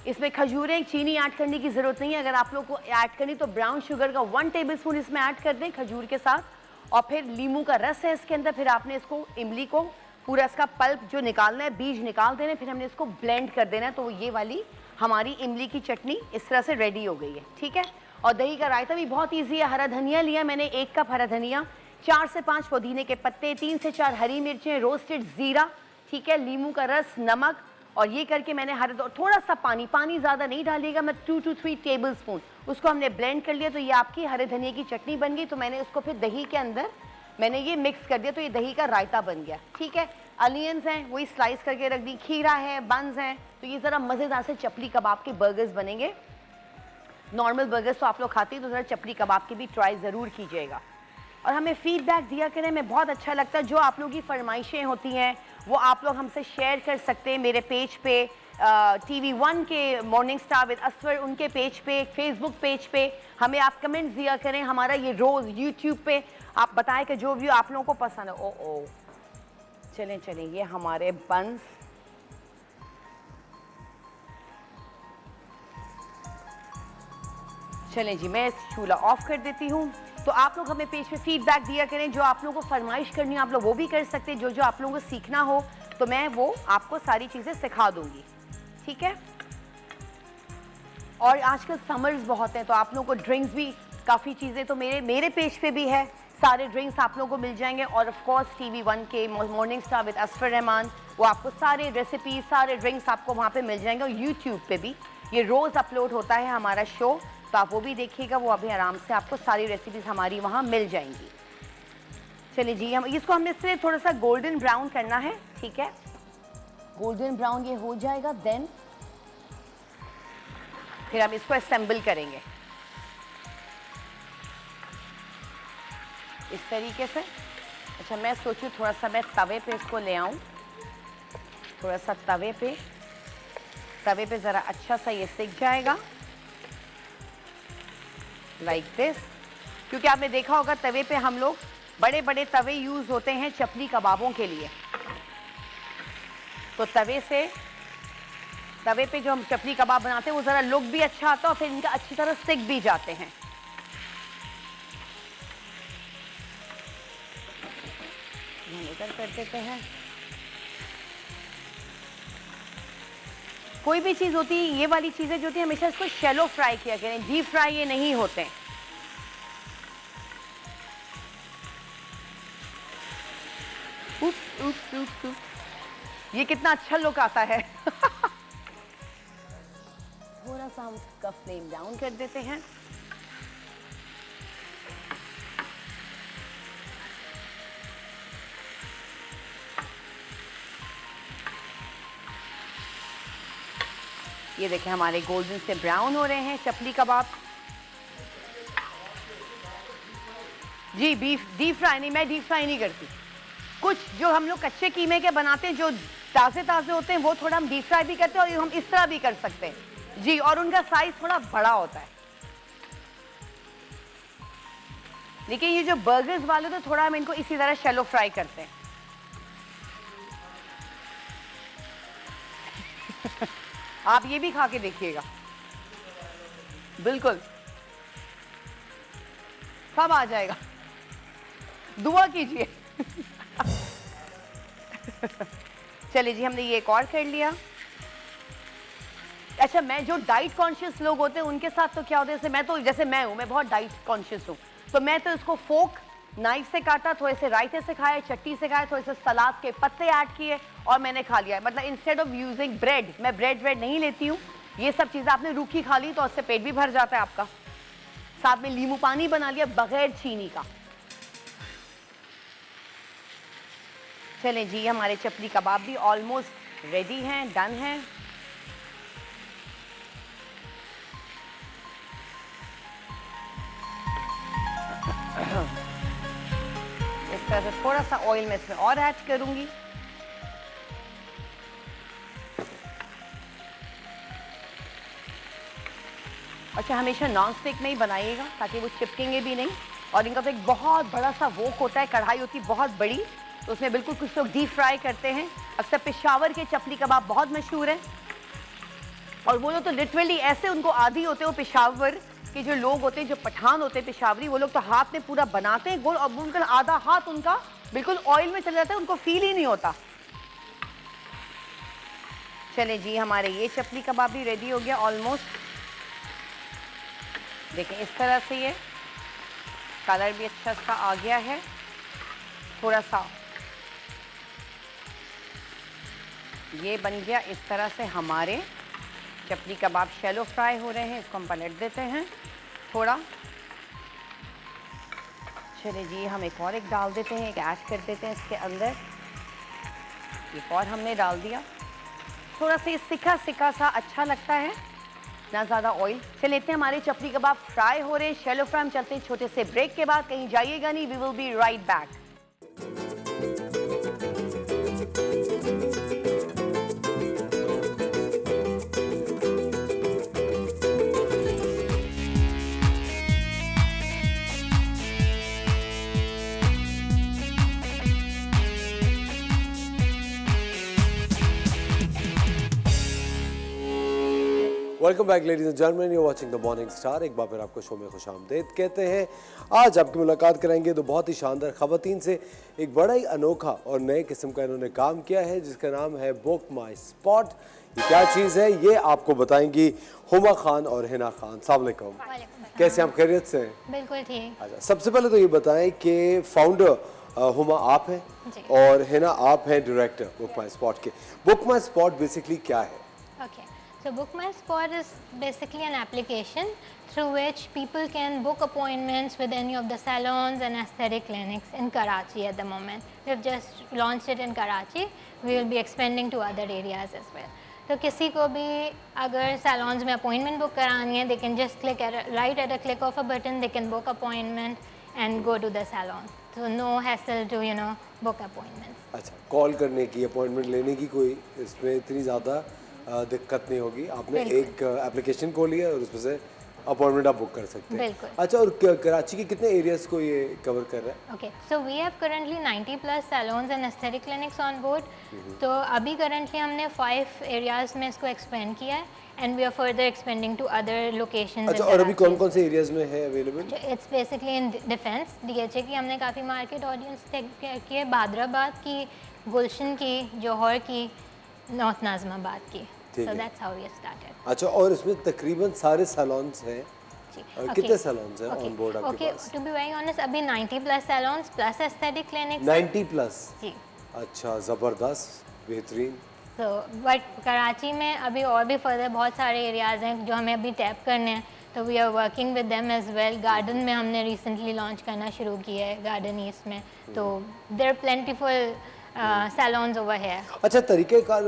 इसमें खजूरें, चीनी ऐड करने की ज़रूरत नहीं है, अगर आप लोग को ऐड करनी तो ब्राउन शुगर का 1 टेबलस्पून इसमें ऐड कर दें खजूर के साथ, और फिर नींबू का रस है इसके अंदर। फिर आपने इसको इमली को पूरा इसका पल्प जो निकालना है, बीज निकाल देना है, फिर हमने इसको ब्लेंड कर देना है, तो ये वाली हमारी इमली की चटनी इस तरह से रेडी हो गई है, ठीक है। और दही का रायता भी बहुत ईजी है। हरा धनिया लिया मैंने 1 कप हरा धनिया, 4 से 5 पुदीने के पत्ते, 3 से 4 हरी मिर्चें, रोस्टेड ज़ीरा, ठीक है, नींबू का रस, नमक, और ये करके मैंने थोड़ा सा पानी ज़्यादा नहीं डालिएगा, मैं 2 to 3 टेबलस्पून, उसको हमने ब्लेंड कर लिया, तो ये आपकी हरे धनिया की चटनी बन गई। तो मैंने उसको फिर दही के अंदर मैंने ये मिक्स कर दिया, तो ये दही का रायता बन गया, ठीक है। अनियंस हैं वही स्लाइस करके रख दी, खीरा है, बंस हैं, तो ये ज़रा मज़ेदार से चपली कबाब के बर्गर्स बनेंगे। नॉर्मल बर्गर्स तो आप लोग खाते हैं, तो ज़रा चपली कबाब की भी ट्राई ज़रूर कीजिएगा और हमें फीडबैक दिया करें, हमें बहुत अच्छा लगता है। जो आप लोगों की फरमाइशें होती हैं वो आप लोग हमसे शेयर कर सकते हैं मेरे पेज पे, TV1 के मॉर्निंग स्टार विद असवर उनके पेज पे, फेसबुक पेज पे हमें आप कमेंट्स दिया करें। हमारा ये रोज़ यूट्यूब पे आप बताएं कि जो व्यू आप लोगों को पसंद है। ओ चलें, ये हमारे बंस चलें जी, मैं चूल्हा ऑफ कर देती हूँ। तो आप लोग हमें पेज पे फीडबैक दिया करें, जो आप लोगों को फरमाइश करनी है आप लोग वो भी कर सकते हैं, जो आप लोगों को सीखना हो तो मैं वो आपको सारी चीज़ें सिखा दूंगी, ठीक है। और आजकल समर्स बहुत हैं, तो आप लोगों को ड्रिंक्स भी काफ़ी चीज़ें तो मेरे पेज पे भी है, सारे ड्रिंक्स आप लोगों को मिल जाएंगे। और ऑफ कोर्स TV1 के morning star with Asfar Rahman, वो आपको सारे रेसिपीज, सारे ड्रिंक्स आपको वहाँ पे मिल जाएंगे। और यूट्यूब पे भी ये रोज़ अपलोड होता है हमारा शो, तो आप वो भी देखिएगा, वो अभी आराम से आपको सारी रेसिपीज हमारी वहाँ मिल जाएंगी। चलिए जी, हम इसको हमने सिर्फ थोड़ा सा गोल्डन ब्राउन करना है, ठीक है। गोल्डन ब्राउन ये हो जाएगा, देन फिर हम इसको असेंबल करेंगे इस तरीके से। अच्छा, मैं सोचूं थोड़ा सा मैं तवे पे इसको ले आऊं, थोड़ा सा तवे पे ज़रा अच्छा सा ये सिक जाएगा, लाइक दिस। क्योंकि आपने देखा होगा तवे पे हम लोग बड़े बड़े तवे यूज़ होते हैं चपली कबाबों के लिए, तो तवे पे जो हम चपली कबाब बनाते हैं वो ज़रा लुक भी अच्छा आता है और फिर इनका अच्छी तरह सिक भी जाते हैं। इधर कर देते हैं। कोई भी चीज़ होती है, ये वाली चीज़ें जो होती है हमेशा इसको शैलो फ्राई किया करें, डीप फ्राई ये नहीं होते हैं। ये कितना अच्छा लुक आता है। थोड़ा सा हम इसका फ्लेम डाउन कर देते हैं। ये देखें हमारे गोल्डन से ब्राउन हो रहे हैं चपली कबाब। जी बीफ डीप फ्राई नहीं, मैं डीप फ्राई नहीं करती। कुछ जो हम लोग कच्चे कीमे के बनाते हैं जो ताज़े ताज़े होते हैं वो थोड़ा हम डीप फ्राई भी करते हैं, और हम इस तरह भी कर सकते हैं जी, और उनका साइज थोड़ा बड़ा होता है। लेकिन ये जो बर्गर्स वाले तो थोड़ा हम इनको इसी तरह शैलो फ्राई करते हैं। आप ये भी खा के देखिएगा, बिल्कुल सब आ जाएगा, दुआ कीजिए। चलिए जी, हमने ये एक और कर लिया। अच्छा, मैं जो डाइट कॉन्शियस लोग होते हैं उनके साथ तो क्या होता है, जैसे मैं हूँ, मैं बहुत डाइट कॉन्शियस हूँ, तो मैं तो इसको फोक नाइफ से काटा, थोड़े से रायते से खाया, चटनी से खाया, थोड़े से सलाद के पत्ते ऐड किए और मैंने खा लिया। मतलब इंस्टेड ऑफ यूजिंग ब्रेड, मैं ब्रेड नहीं लेती हूँ। ये सब चीज़ें आपने रूखी खा ली तो उससे पेट भी भर जाता है आपका। साथ में नींबू पानी बना लिया बगैर चीनी का। चलें जी, हमारे चपली कबाब भी ऑलमोस्ट रेडी हैं, डन हैं। इस तरह से थोड़ा सा ऑयल मैं इसमें और ऐड करूंगी। अच्छा, हमेशा नॉन स्टिक में ही बनाइएगा ताकि वो चिपकेंगे भी नहीं। और इनका तो एक बहुत बड़ा सा वोक होता है, कढ़ाई होती है बहुत बड़ी, तो उसमें बिल्कुल कुछ लोग डीप फ्राई करते हैं। अक्सर पेशावर के चपली कबाब बहुत मशहूर हैं, और वो लोग तो लिटरली ऐसे उनको आदी होते हैं। पेशावर के जो लोग होते हैं, जो पठान होते हैं पेशावरी, वो लोग तो हाथ में पूरा बनाते हैं गोल, और उनका आधा हाथ उनका बिल्कुल ऑयल में चला जाता है, उनको फील ही नहीं होता। चले जी, हमारे ये चपली कबाब भी रेडी हो गया ऑलमोस्ट। देखें इस तरह से ये कलर भी अच्छा सा आ गया है। थोड़ा सा ये बन गया इस तरह से। हमारे चपली कबाब शैलो फ्राई हो रहे हैं, इसको हम पलट देते हैं थोड़ा। चलिए जी, हम एक और डाल देते हैं, एक ऐड कर देते हैं इसके अंदर। एक और हमने डाल दिया। थोड़ा सा ये सिका सिका सा अच्छा लगता है, ना ज़्यादा ऑयल। चलिए, इतने हमारे चपली कबाब फ्राई हो रहे हैं, शैलो फ्राई। हम चलते हैं छोटे से ब्रेक के बाद, कहीं जाइएगा नहीं, we will be right back. Welcome back ladies and gentleman, you watching the morning star. एक बार फिर आपको शो में खुशामदीद कहते हैं। आज आपकी मुलाकात कराएंगे तो बहुत ही शानदार खवातीन से। एक बड़ा ही अनोखा और नए किस्म का इन्होंने काम किया है जिसका नाम है बुक माई स्पॉट। ये क्या चीज़ है ये आपको बताएंगी हुमा खान और हिना खान। अस्सलाम वालेकुम, कैसे आप खैरियत से हैं? बिल्कुल ठीक। अच्छा, सबसे पहले तो ये बताएं कि फाउंडर हुमा आप हैं और हिना आप हैं डायरेक्टर बुक माई स्पॉट के। बुक माई स्पॉट बेसिकली क्या है? Okay. So Book My Spot is basically an application through which people can book appointments with any of the salons and aesthetic clinics in Karachi at the moment. We've just launched it in Karachi. We will be expanding to other areas as well. तो किसी को भी अगर salons में appointment book करानी है, they can just click right at a click of a button, they can book appointment and go to the salon. So no hassle to book appointments. अच्छा, कॉल करने की, अपॉइंटमेंट लेने की कोई इसमें इतनी ज़्यादा दिक्कत नहीं होगी। आपने एक एप्लीकेशन खोली है और उसमें से अपॉइंटमेंट आप बुक कर सकते हैं। बिल्कुल। अच्छा, और कराची के कितने एरियाज को ये कवर कर रहा है? Okay, so we have currently 90+ salons and aesthetic clinics on board. तो अभी currently हमने 5 areas में इसको expand किया है and we are further expanding to other locations. अच्छा, in और अभी Karachi. कौन कौन से एरियाज में है available? It's basically in defense, DHA की हमने काफ़ी मार्केट ऑडियंस की है, बादराबाद की, गुलशन की, जौहर की, नॉर्थ नाज़माबाद की। ठीक So है। that's how we have started. अच्छा, और इसमें तकरीबन सारे सैलॉन्स हैं। जी, और okay. कितने सैलॉन्स हैं Okay. ऑन बोर्ड आपके Okay, pass? to be very honest, अभी 90+ salons plus aesthetic clinics हैं। 90+। जी। अच्छा, ज़बरदस्त, बेहतरीन। तो बट कराची में अभी और भी फर्दर बहुत सारे एरियाज़ हैं जो हमें अभी टैप करने हैं, तो we are working with them as well. Garden में हमने रिसेंटली लॉन्च करना शुरू किया है, गार्डन ईस्ट में। तो there are plentiful salons over here. अच्छा, तरीक़ेकार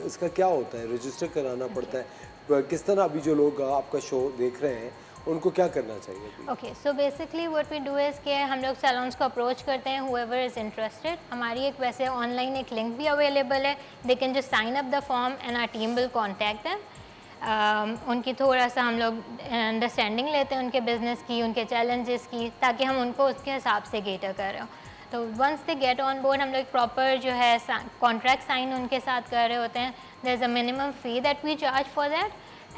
इसका क्या होता है? रजिस्टर कराना पड़ता है? किस तरह अभी जो लोग आपका शो देख रहे हैं उनको क्या करना चाहिए? Okay, so basically what we do is कि हम लोग सैलून्स को अप्रोच करते हैं, हुएवर इज़ इंटरेस्टेड। हमारी एक वैसे ऑनलाइन एक लिंक भी अवेलेबल है, they can just sign up the form and our team will contact them. उनकी थोड़ा सा हम लोग अंडरस्टैंडिंग लेते हैं उनके बिज़नेस की, उनके चैलेंजेस की, ताकि हम उनको उसके हिसाब से केटर कर रहे हो। तो once they get on board हम लोग प्रॉपर जो है कॉन्ट्रैक्ट साइन उनके साथ कर रहे होते हैं। There is a minimum fee that we charge for that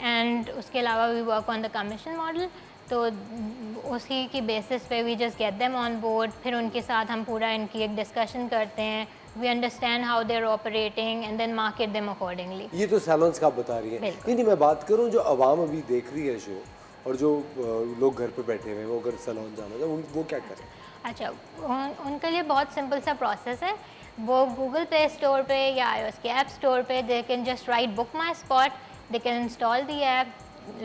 and उसके अलावा we work on the commission model. तो उसी की बेसिस पे we just get them on board, फिर उनके साथ हम पूरा इनकी एक डिस्कशन करते हैं, we understand how they are operating and then market them accordingly. ये तो सैलून्स का आप बता रही हैं। नहीं, मैं बात करूं जो आवाम अभी देख रही है शो और जो लोग घर पे बैठे हुए हैं, वो अगर सैलून जाना चाहे वो क्या करें? अच्छा, उनके लिए बहुत सिंपल सा प्रोसेस है। वो गूगल प्ले स्टोर पे या iOS के ऐप स्टोर पे they can just right book My spot, they can install the app,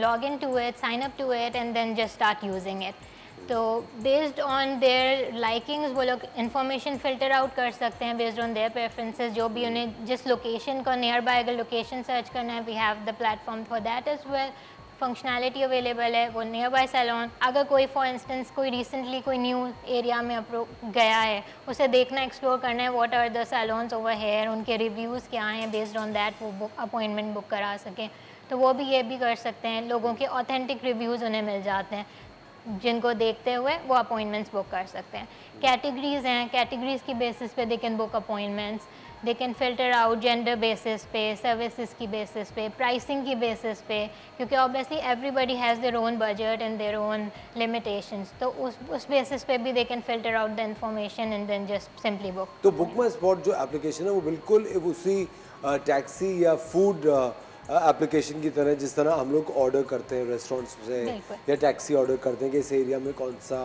log into it, sign up to it and then just start using it. तो based on their likings वो लोग information filter out कर सकते हैं based on their preferences। जो भी उन्हें जिस location का nearby अगर location search करना है, we have the platform for that as well। Functionality available है, वो नियर बाय सैलून। अगर कोई फॉर इंस्टेंस कोई रिसेंटली कोई न्यू एरिया में गया है, उसे देखना एक्सप्लोर करना है what are the salons over here, उनके रिव्यूज़ क्या हैं, बेस्ड ऑन दैट वो अपॉइंटमेंट बुक करा सकें। तो वो भी ये भी कर सकते हैं, लोगों के ऑथेंटिक रिव्यूज़ उन्हें मिल जाते हैं जिनको देखते हुए वो अपॉइंटमेंट्स बुक कर सकते हैं। कैटेगरीज़ हैं, कैटेगरीज़ की बेसिस पे they can book appointments, they can filter out gender basis पे, सर्विसेज की बेसिस पे, प्राइसिंग की बेसिस पे, क्योंकि obviously everybody has their own budget and their own limitations. तो उस बेसिस पे भी they can filter out the information and then just simply book. तो बुक माई स्पॉट जो एप्लीकेशन है वो बिल्कुल उसी टैक्सी या फूड एप्लीकेशन की तरह जिस तरह हम लोग ऑर्डर करते हैं रेस्टोरेंट्स से या टैक्सी ऑर्डर करते हैं कि इस एरिया में कौन सा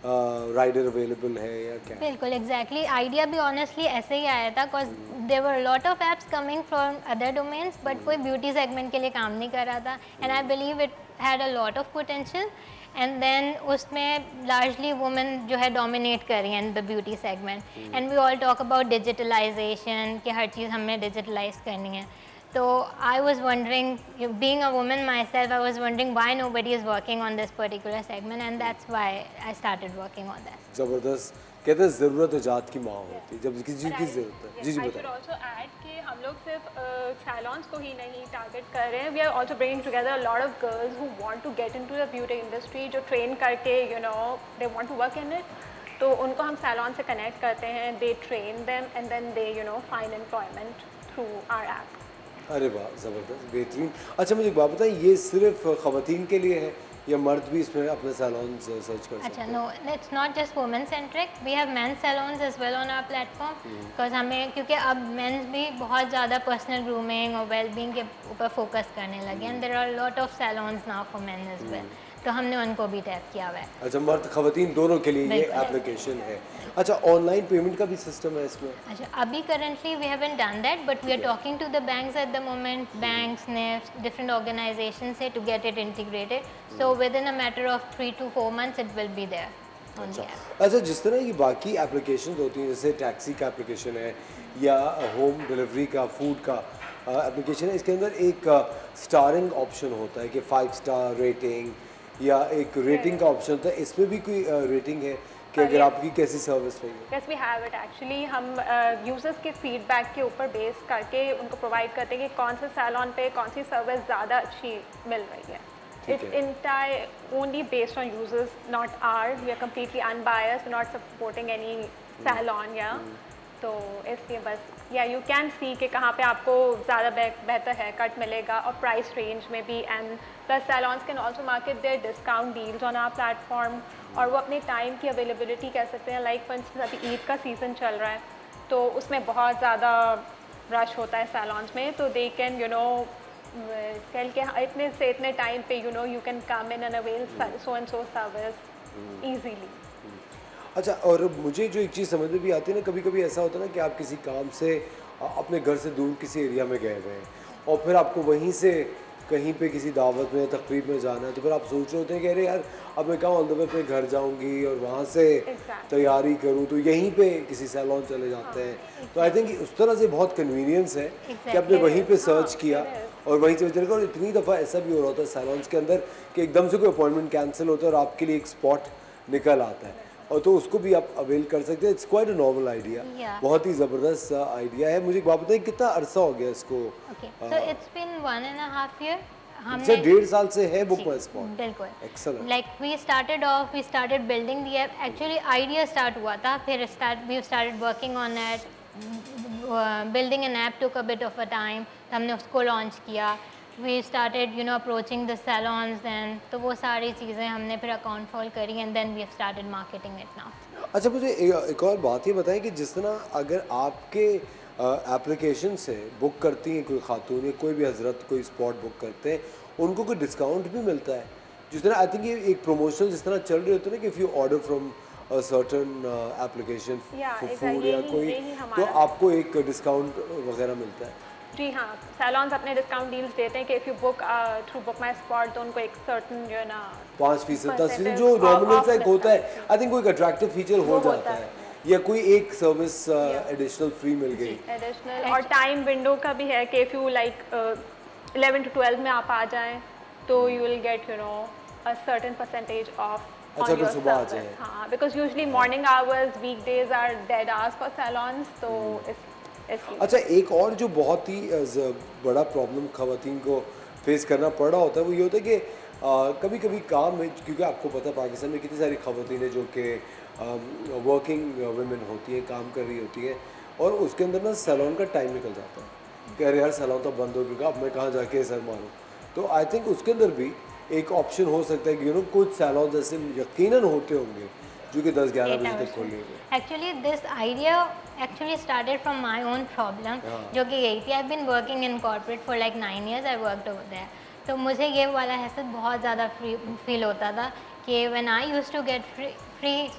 राइडर अवेलेबल है या क्या? बिल्कुल एग्जैक्टली, आइडिया भी ऑनेस्टली ऐसे ही आया था, because there were lot of apps coming from other domains, but कोई ब्यूटी सेगमेंट के लिए काम नहीं कर रहा था and I believe it had a lot of potential. And then उसमें लार्जली वुमेन जो है डोमिनेट कर रही हैं in the beauty segment and we all talk about digitalization कि हर चीज़ हमें डिजिटलाइज करनी है। So I was wondering, being a woman myself, I was wondering why nobody is working on this particular segment, and that's why I started working on that. ज़बरदस्त। कहते हैं ज़रूरत ईजाद की माँ होती है, जब किसी चीज़ की ज़रूरत है। जी जी I should बताएं। also add कि हम लोग सिर्फ सैलॉन्स को ही नहीं टारगेट कर रहे हैं, we are also bringing together a lot of girls who want to get into the beauty industry, जो ट्रेन करके they want to work in it. तो उनको हम सैलॉन से कनेक्ट करते हैं, they train them and then they find employment through our app. अरे वाह, ज़बरदस्त, बेहतरीन। अच्छा मुझे एक बात बताएं, ये सिर्फ ख़वातीन के लिए है या मर्द भी इसमें अपने सैलून सर्च कर सकते अच्छा, हैं? No, it's not just women centric, we have men's salons as well on our platform, because हमें, क्योंकि अब मेंस भी बहुत ज़्यादा पर्सनल ग्रूमिंग और वेलबींग के ऊपर फोकस करने लगे and there are lot of salons now for men as well, तो हमने उनको भी टैप किया हुआ है। अच्छा, मर्द ख़वातीन दोनों के लिए ये बिल्कुल। एप्लीकेशन है। अच्छा, ऑनलाइन पेमेंट का भी सिस्टम है इसमें? अच्छा, अभी currently we haven't done that, but we are talking to the banks at the moment, banks, NEFT, different organisation से to get it integrated, so within a matter of 3 to 4 months it will be there on the app. अच्छा, जिस तरह ये बाकी एप्लीकेशन होती हैं, जैसे टैक्सी का एप्लीकेशन है या होम डिलीवरी का, फूड का एप्लीकेशन है, इसके अंदर एक स्टारिंग ऑप्शन होता है कि 5 स्टार रेटिंग या एक रेटिंग का ऑप्शन होता है, इसमें भी कोई रेटिंग है कि अगर आपकी कैसी सर्विस रही है? Yes, we have it actually. हम यूजर्स के फीडबैक के ऊपर बेस करके उनको प्रोवाइड करते हैं कि कौन से सैलून पे कौन सी सर्विस ज़्यादा अच्छी मिल रही है। It's entire only based on users, not ours. We are completely unbiased. We're not supporting any salon, yeah. तो इसलिए बस या यू कैन सी कि कहाँ पे आपको ज़्यादा बेहतर हेयर कट मिलेगा और प्राइस रेंज में भी, and plus salons can also market their discount deals on our platform, और वो अपने टाइम की अवेलेबिलिटी कह सकते हैं। लाइक फॉर इंस्टेंस अभी ईद का सीज़न चल रहा है तो उसमें बहुत ज़्यादा रश होता है सैलॉन्स में, तो दे कैन टेल के इतने से इतने टाइम पे you can come in and avail so and so service easily. अच्छा, और मुझे जो एक चीज़ समझ में भी आती है ना, कभी कभी ऐसा होता है ना कि आप किसी काम से अपने घर से दूर किसी एरिया में गए हुए हैं और फिर आपको वहीं से कहीं पे किसी दावत में, तकरीब में जाना है, तो फिर आप सोच रहे होते हैं कि अरे यार अब मैं कहाँ ऑन द वे पे घर जाऊंगी और वहाँ से तैयारी करूँ, तो यहीं पे किसी सैलून चले जाते हैं। तो आई थिंक उस तरह से बहुत कन्वीनियंस है कि आपने वहीं पे सर्च किया और वहीं से चले गए। और इतनी दफ़ा ऐसा भी हो रहा होता है सैलून्स के अंदर कि एकदम से कोई अपॉइंटमेंट कैंसिल होता है और आपके लिए एक स्पॉट निकल आता है, और तो उसको भी आप अवेल कर सकते हैं। It's quite a novel idea, बहुत ही ज़बरदस्त आइडिया है। मुझे एक बात बताइए, कितना अरसा हो गया इसको? So it's been 1.5 year। हमने 1.5 साल से है बुक माय स्पॉट। बिल्कुल, excellent. Like we started building the app. Actually idea start हुआ था, फिर we started working on it, building an app took a bit of a time, हमने उसको लॉन्च किया। We started approaching the salons and, तो वो सारी चीज़ें हमने फिर अकाउंट फॉल करी and then we started marketing it now. अच्छा, मुझे एक और बात ये बताएं कि जिस तरह अगर आपके एप्लीकेशन से बुक करती हैं कोई खातून या कोई भी हजरत कोई स्पॉट बुक करते हैं, उनको कोई डिस्काउंट भी मिलता है? जिस तरह आई थिंक ये एक प्रमोशन जिस तरह चल रहे होते हैं ना कि if you order from a certain application for food या कोई, तो आपको एक डिस्काउंट वगैरह मिलता है? जी हाँ, सैलॉन्स अपने डिस्काउंट डील्स देते हैं कि if you book through book My spot तो उनको एक सर्टन 5%, 10% जो नॉर्मल सा एक होता है, आई थिंक कोई अट्रैक्टिव फीचर हो जाता है, या कोई एक सर्विस एडिशनल फ्री मिल गई एडिशनल। और टाइम विंडो का भी है कि इफ़ यू लाइक 11 to 12 में आप आ जाएं तो you will get a certain percentage of. अच्छा, तो सुबह आ जाए। हाँ, because usually morning hours weekdays are dead hours for salons, तो अच्छा, एक और जो बहुत ही बड़ा प्रॉब्लम ख़वातीन को फेस करना पड़ रहा होता है वो ये होता है कि कभी कभी काम में, क्योंकि आपको पता है पाकिस्तान में कितनी सारी ख़वातीन है जो कि वर्किंग वुमेन होती है, काम कर रही होती है, और उसके अंदर ना सैलून का टाइम निकल जाता है कि अरे यार सैलून तो बंद हो गया, अब मैं कहाँ जाके सर मारूँ। तो आई थिंक उसके अंदर भी एक ऑप्शन हो सकता है कि कुछ सैलून जैसे यकीनन होते होंगे जो कि 10-11 बजे तक खोले हुए। Actually this idea actually started from my own problem, जो कि यही थी। I've been working in corporate for like 9 years. I worked over there. तो मुझे ये वाला हैसत बहुत ज़्यादा फील होता था कि when I used to get free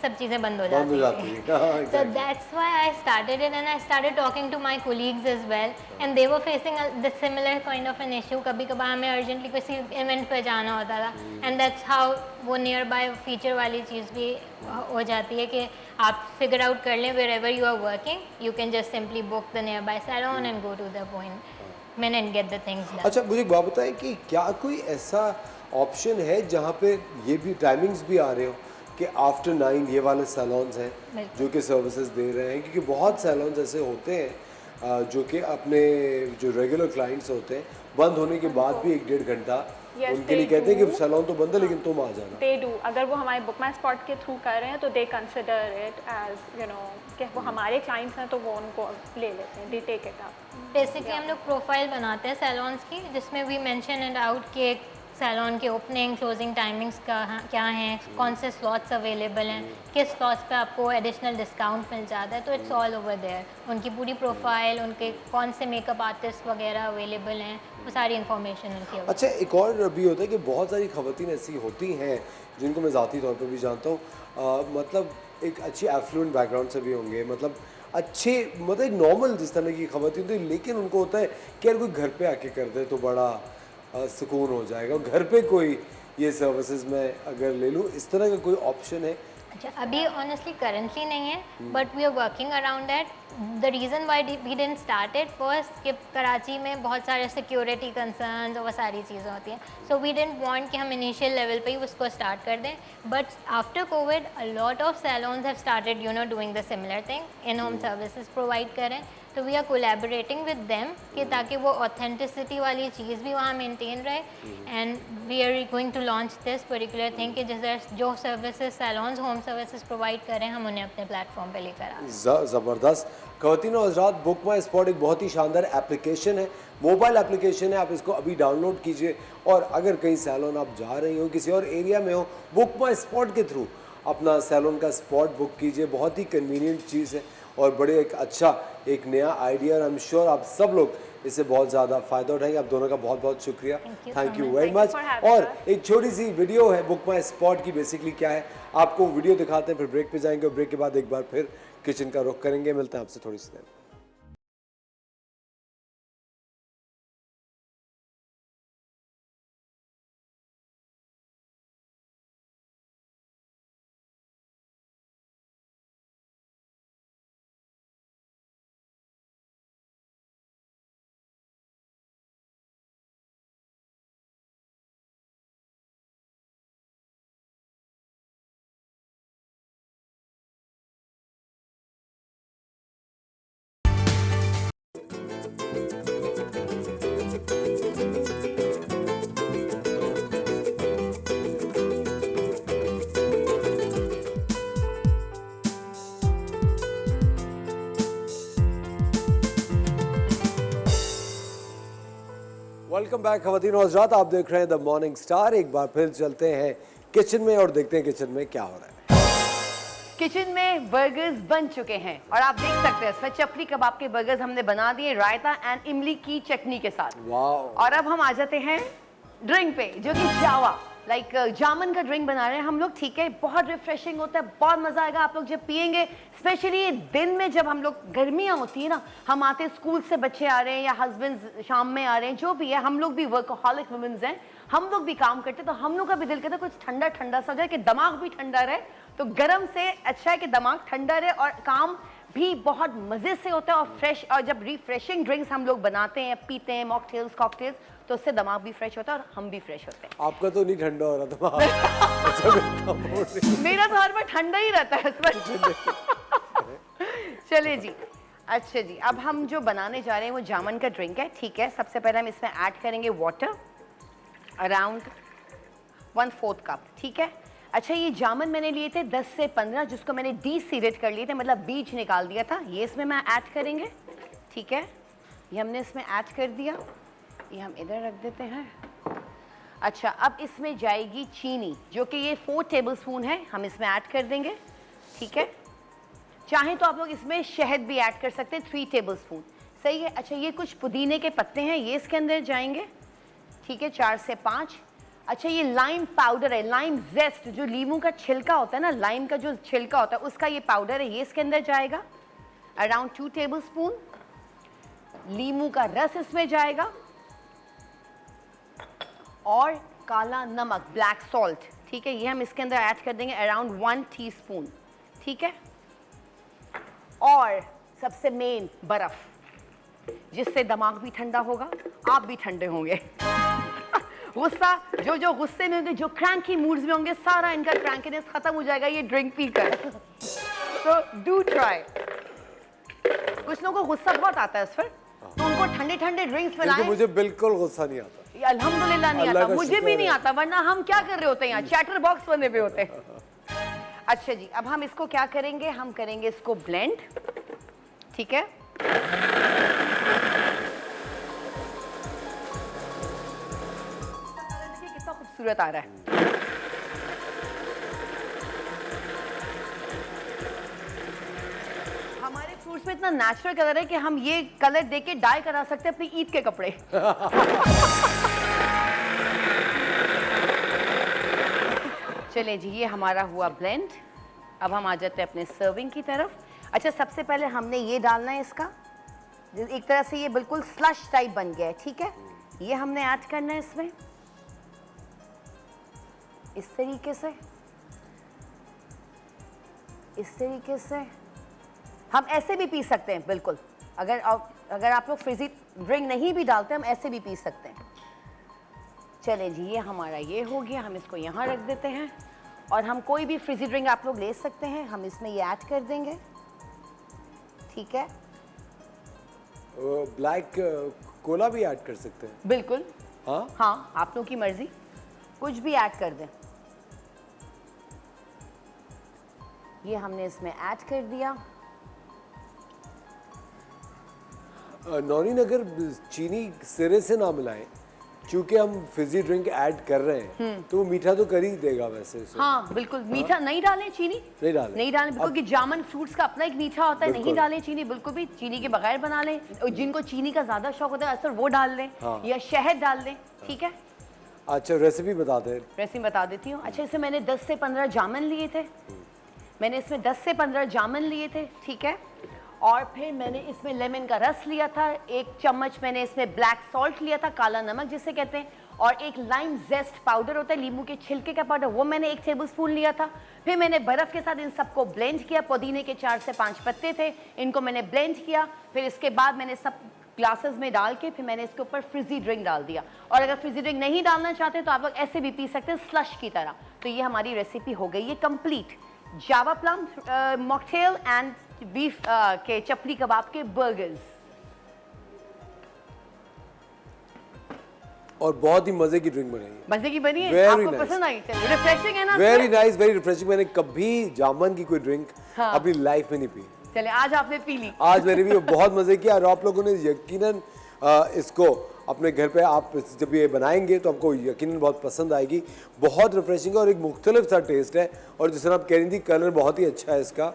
सब चीज़ें बंद हो जाती थी। So that's why I started it and I started talking to my colleagues as well, and they were facing the similar kind of an issue. कभी कभार हमें urgently किसी event पे जाना होता था, and that's how वो nearby feature वाली चीज़ भी हो जाती है कि आप figure out कर लें wherever you are working, you can just simply book the nearby salon and go to the appointment and get the things done. अच्छा, मुझे एक बात बताएं कि क्या कोई ऐसा ऑप्शन है जहाँ पे ये भी टाइमिंग्स भी आ रहे हो कि आफ्टर 9 ये वाले सैलून्स हैं जो कि सर्विसेज दे रहे हैं? क्योंकि बहुत सैलून्स ऐसे होते हैं जो कि अपने जो रेगुलर क्लाइंट्स होते हैं बंद होने के बाद भी 1-1.5 घंटा Yes, उनके लिए they कहते हैं कि do. सैलून तो बंद है लेकिन तुम आ जाना। दे डू, अगर वो हमारे बुक माई स्पॉट के थ्रू कर रहे हैं तो they consider it as you know कि वो हमारे क्लाइंट्स हैं तो वो उनको ले लेते हैं, they take it up. Basically हम लोग प्रोफाइल बनाते हैं सैलून्स की, जिसमें वी मेंशन एंड आउट कि एक सैलून के ओपनिंग क्लोजिंग टाइमिंग्स क्या हैं, कौन से स्लॉट्स अवेलेबल हैं, किस स्लॉट्स पे आपको एडिशनल डिस्काउंट मिल जाता है, तो इट्स ऑल ओवर देयर। उनकी पूरी प्रोफाइल, उनके कौन से मेकअप आर्टिस्ट वगैरह अवेलेबल हैं, वो सारी इन्फॉर्मेशन उनकी होगी। अच्छा, एक और भी होता है कि बहुत सारी ख़वातीन ऐसी होती हैं जिनको मैं ज़ाती तौर पे भी जानता हूँ, मतलब एक अच्छी एफ्लुएंट बैकग्राउंड से भी होंगे, मतलब अच्छे, मतलब एक नॉर्मल जिस तरह की ख़वातीन होती है, लेकिन उनको होता है कि यार कोई घर पे आके कर दे तो बड़ा सुकून हो जाएगा, घर पे कोई ये सर्विसेज मैं अगर ले लूँ, इस तरह का कोई ऑप्शन है? अच्छा, अभी ऑनेस्टली करेंटली नहीं है, but we are working around that. The reason why we didn't start it first कि कराची में बहुत सारे सिक्योरिटी कंसर्न्स और वो सारी चीज़ें होती हैं, सो वी डिडंट वांट कि हम इनिशियल लेवल पे ही उसको स्टार्ट कर दें। But after covid a lot of salons have started you know doing the similar thing, in home services provide करें, तो we are collaborating with them कि ताकि वो ऑथेंटिसिटी वाली चीज़ भी वहाँ मेंटेन रहे। And we are going to launch this particular thing कि जैसे जो services salons home services provide करें, हम उन्हें अपने प्लेटफॉर्म पे लेकर आए। ज़बरदस्त। ख़वातीन और हज़रात, बुक माई स्पॉट एक बहुत ही शानदार एप्लीकेशन है, मोबाइल एप्लीकेशन है, आप इसको अभी डाउनलोड कीजिए। और अगर कहीं सैलून आप जा रही हो, किसी और एरिया में हो, बुक माई स्पॉट के थ्रू अपना सैलून का स्पॉट बुक कीजिए। बहुत ही कन्वीनियंट चीज़ है और बड़े एक अच्छा एक नया आइडिया, और आई एम श्योर आप सब लोग इससे बहुत ज़्यादा फ़ायदा उठाएंगे। आप दोनों का बहुत बहुत शुक्रिया, थैंक यू वेरी मच। और एक छोटी सी वीडियो है बुक माई स्पॉट की, बेसिकली क्या है आपको वीडियो दिखाते हैं, फिर ब्रेक पे जाएंगे और ब्रेक के बाद एक बार फिर किचन का रुख करेंगे। मिलते हैं आपसे थोड़ी सी देर। वेलकम बैक ख़वातीन और हज़रात, आप देख रहे हैं द मॉर्निंग स्टार। एक बार फिर चलते हैं किचन में और देखते हैं किचन में क्या हो रहा है। किचन में बर्गर्स बन चुके हैं और आप देख सकते हैं इसमें चपली कबाब के बर्गर्स हमने बना दिए रायता एंड इमली की चटनी के साथ। वाह। और अब हम आ जाते हैं ड्रिंक पे, जो कि जावा जामन का ड्रिंक बना रहे हैं हम लोग, ठीक है। बहुत रिफ्रेशिंग होता है, बहुत मजा आएगा आप लोग जब पियेंगे, स्पेशली दिन में जब हम लोग, गर्मियां होती है ना, हम आते हैं स्कूल से, बच्चे आ रहे हैं या हस्बैंड शाम में आ रहे हैं, जो भी है, हम लोग भी वर्कहॉलिक वुमेन्स हैं, हम लोग भी काम करते हैं, तो हम लोग का भी दिल करता है कुछ ठंडा ठंडा सा जाए कि दिमाग भी ठंडा रहे। तो गर्म से अच्छा है कि दिमाग ठंडा रहे और काम भी बहुत मजे से होता है और फ्रेश। और जब रिफ्रेशिंग ड्रिंक्स हम लोग बनाते हैं, पीते हैं, मॉकटेल्स, कॉकटेल्स, तो उससे दिमाग भी फ्रेश होता है और हम भी फ्रेश होते हैं। आपका तो नहीं ठंडा हो रहा दिमाग। मेरा तो हर बार ठंडा ही रहता है चलिए जी, अच्छा जी, अब हम जो बनाने जा रहे हैं वो जामन का ड्रिंक है, ठीक है। सबसे पहले हम इसमें ऐड करेंगे वाटर, अराउंड 1/4 कप, ठीक है। अच्छा, ये जामन मैंने लिए थे 10 से 15, जिसको मैंने डीसीरेट कर लिए थे, मतलब बीज निकाल दिया था, ये इसमें मैं ऐड करेंगे, ठीक है। ये हमने इसमें ऐड कर दिया, ये हम इधर रख देते हैं। अच्छा, अब इसमें जाएगी चीनी, जो कि ये 4 टेबलस्पून है, हम इसमें ऐड कर देंगे, ठीक है। चाहे तो आप लोग इसमें शहद भी ऐड कर सकते हैं, 3 टेबलस्पून, सही है। अच्छा, ये कुछ पुदीने के पत्ते हैं, ये इसके अंदर जाएंगे, ठीक है, 4 से 5। अच्छा, ये लाइम पाउडर है, लाइम जेस्ट, जो लीमू का छिलका होता है ना, लाइम का जो छिलका होता है उसका ये पाउडर है, ये इसके अंदर जाएगा, अराउंड 2 टेबलस्पून। लीमू का रस इसमें जाएगा और काला नमक, ब्लैक सॉल्ट, ठीक है, ये हम इसके अंदर ऐड कर देंगे, अराउंड 1 टीस्पून, ठीक है। और सबसे मेन बर्फ, जिससे दिमाग भी ठंडा होगा, आप भी ठंडे होंगे। गुस्सा, जो गुस्से में होंगे, जो क्रैंकी मूड्स में होंगे, सारा इनका क्रैंकीनेस खत्म हो जाएगा ये ड्रिंक पीकर। तो डू ट्राई। कुछ लोगों को गुस्सा बहुत आता है इस पर, तो उनको ठंडे ठंडे ड्रिंक्स क्योंकि पिलाएं। मुझे बिल्कुल गुस्सा नहीं आता। ये अल्हम्दुलिल्लाह नहीं अल्लाह आता, का मुझे शुक्र भी नहीं है। आता, वरना हम क्या कर रहे होते हैं यहाँ, चैटर बॉक्स बने हुए होते हैं। अच्छा जी, अब हम इसको क्या करेंगे, हम करेंगे इसको ब्लेंड, ठीक है। देखिए कितना खूबसूरत आ रहा है। हमारे फ्रूट्स में इतना नेचुरल कलर है कि हम ये कलर देके डाई करा सकते हैं अपनी ईद के कपड़े। चलें जी, ये हमारा हुआ ब्लेंड। अब हम आ जाते हैं अपने सर्विंग की तरफ। अच्छा, सबसे पहले हमने ये डालना है इसका, एक तरह से ये बिल्कुल स्लश टाइप बन गया है, ठीक है। ये हमने ऐड करना है इसमें इस तरीके से, इस तरीके से। हम ऐसे भी पी सकते हैं बिल्कुल, अगर आप लोग फ्रिजी ड्रिंक नहीं भी डालते, हम ऐसे भी पी सकते हैं। चलें जी, ये हमारा ये हो गया, हम इसको यहाँ रख देते हैं। और हम कोई भी फ्रिजी ड्रिंक आप लोग ले सकते हैं, हम इसमें ये ऐड कर देंगे, ठीक है। ब्लैक कोला भी ऐड कर सकते हैं? बिल्कुल, हाँ हाँ, आप लोगों की मर्जी, कुछ भी ऐड कर दें। ये हमने इसमें ऐड कर दिया। नौरीन, अगर चीनी सिरे से ना मिलाएं, क्योंकि हम फिजी ड्रिंक ऐड कर रहे हैं, तो वो मीठा तो कर ही देगा वैसे उसे। हाँ बिल्कुल, मीठा नहीं डालें, चीनी नहीं डालें, नहीं डालें बिल्कुल, कि जामन फ्रूट्स का अपना एक मीठा होता है, नहीं बिल्कुल। डालें चीनी बिल्कुल भी, चीनी के बगैर बना लें। और जिनको चीनी का ज्यादा शौक होता है अक्सर वो डाल लें, हाँ। या शहद डाल लें, ठीक है। अच्छा, रेसिपी बता दें। रेसिपी बता देती हूँ। अच्छा, इसमें मैंने 10 से 15 जामन लिए थे, मैंने इसमें 10 से 15 जामन लिए थे, ठीक है। और फिर मैंने इसमें लेमन का रस लिया था, 1 चम्मच मैंने इसमें ब्लैक सॉल्ट लिया था, काला नमक जिसे कहते हैं, और एक लाइम जेस्ट पाउडर होता है, नींबू के छिलके का पाउडर, वो मैंने 1 टेबलस्पून लिया था। फिर मैंने बर्फ़ के साथ इन सबको ब्लेंड किया। पुदीने के 4 से 5 पत्ते थे, इनको मैंने ब्लेंड किया। फिर इसके बाद मैंने सब ग्लासेस में डाल के फिर मैंने इसके ऊपर फ्रिजी ड्रिंक डाल दिया। और अगर फ्रिजी ड्रिंक नहीं डालना चाहते तो आप लोग ऐसे भी पी सकते हैं, स्लश की तरह। तो ये हमारी रेसिपी हो गई है complete, Java plum mocktail and beef के चपली कबाब के बर्गर्स। और बहुत ही मजे की ड्रिंक बनाई है, मजे की बनी है, Very आपको nice. पसंद आई? चलिए, रिफ्रेशिंग है ना? Very nice, very refreshing. मैंने कभी जामन की कोई ड्रिंक हाँ। अपनी लाइफ में नहीं पी। चले, आज आपने पी ली। आज मैंने भी बहुत मजे किया, और आप लोगों ने यकीनन इसको अपने घर पे आप जब ये बनाएंगे तो आपको यकीनन बहुत पसंद आएगी। बहुत रिफ्रेशिंग है और एक मुख्तलिफ सा टेस्ट है। और जिस तरह आप कह रही थी, कलर बहुत ही अच्छा है इसका,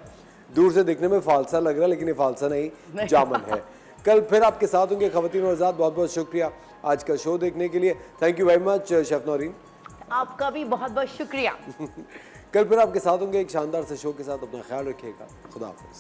दूर से देखने में फालसा लग रहा है लेकिन ये फालसा नहीं, जामन है। कल फिर आपके साथ होंगे ख़वातीन और हज़रात। बहुत बहुत शुक्रिया आज का शो देखने के लिए। Thank you very much chef Naureen. आपका भी बहुत बहुत शुक्रिया। कल फिर आपके साथ होंगे एक शानदार से शो के साथ। अपना ख्याल रखिएगा। खुदा हाफिज़।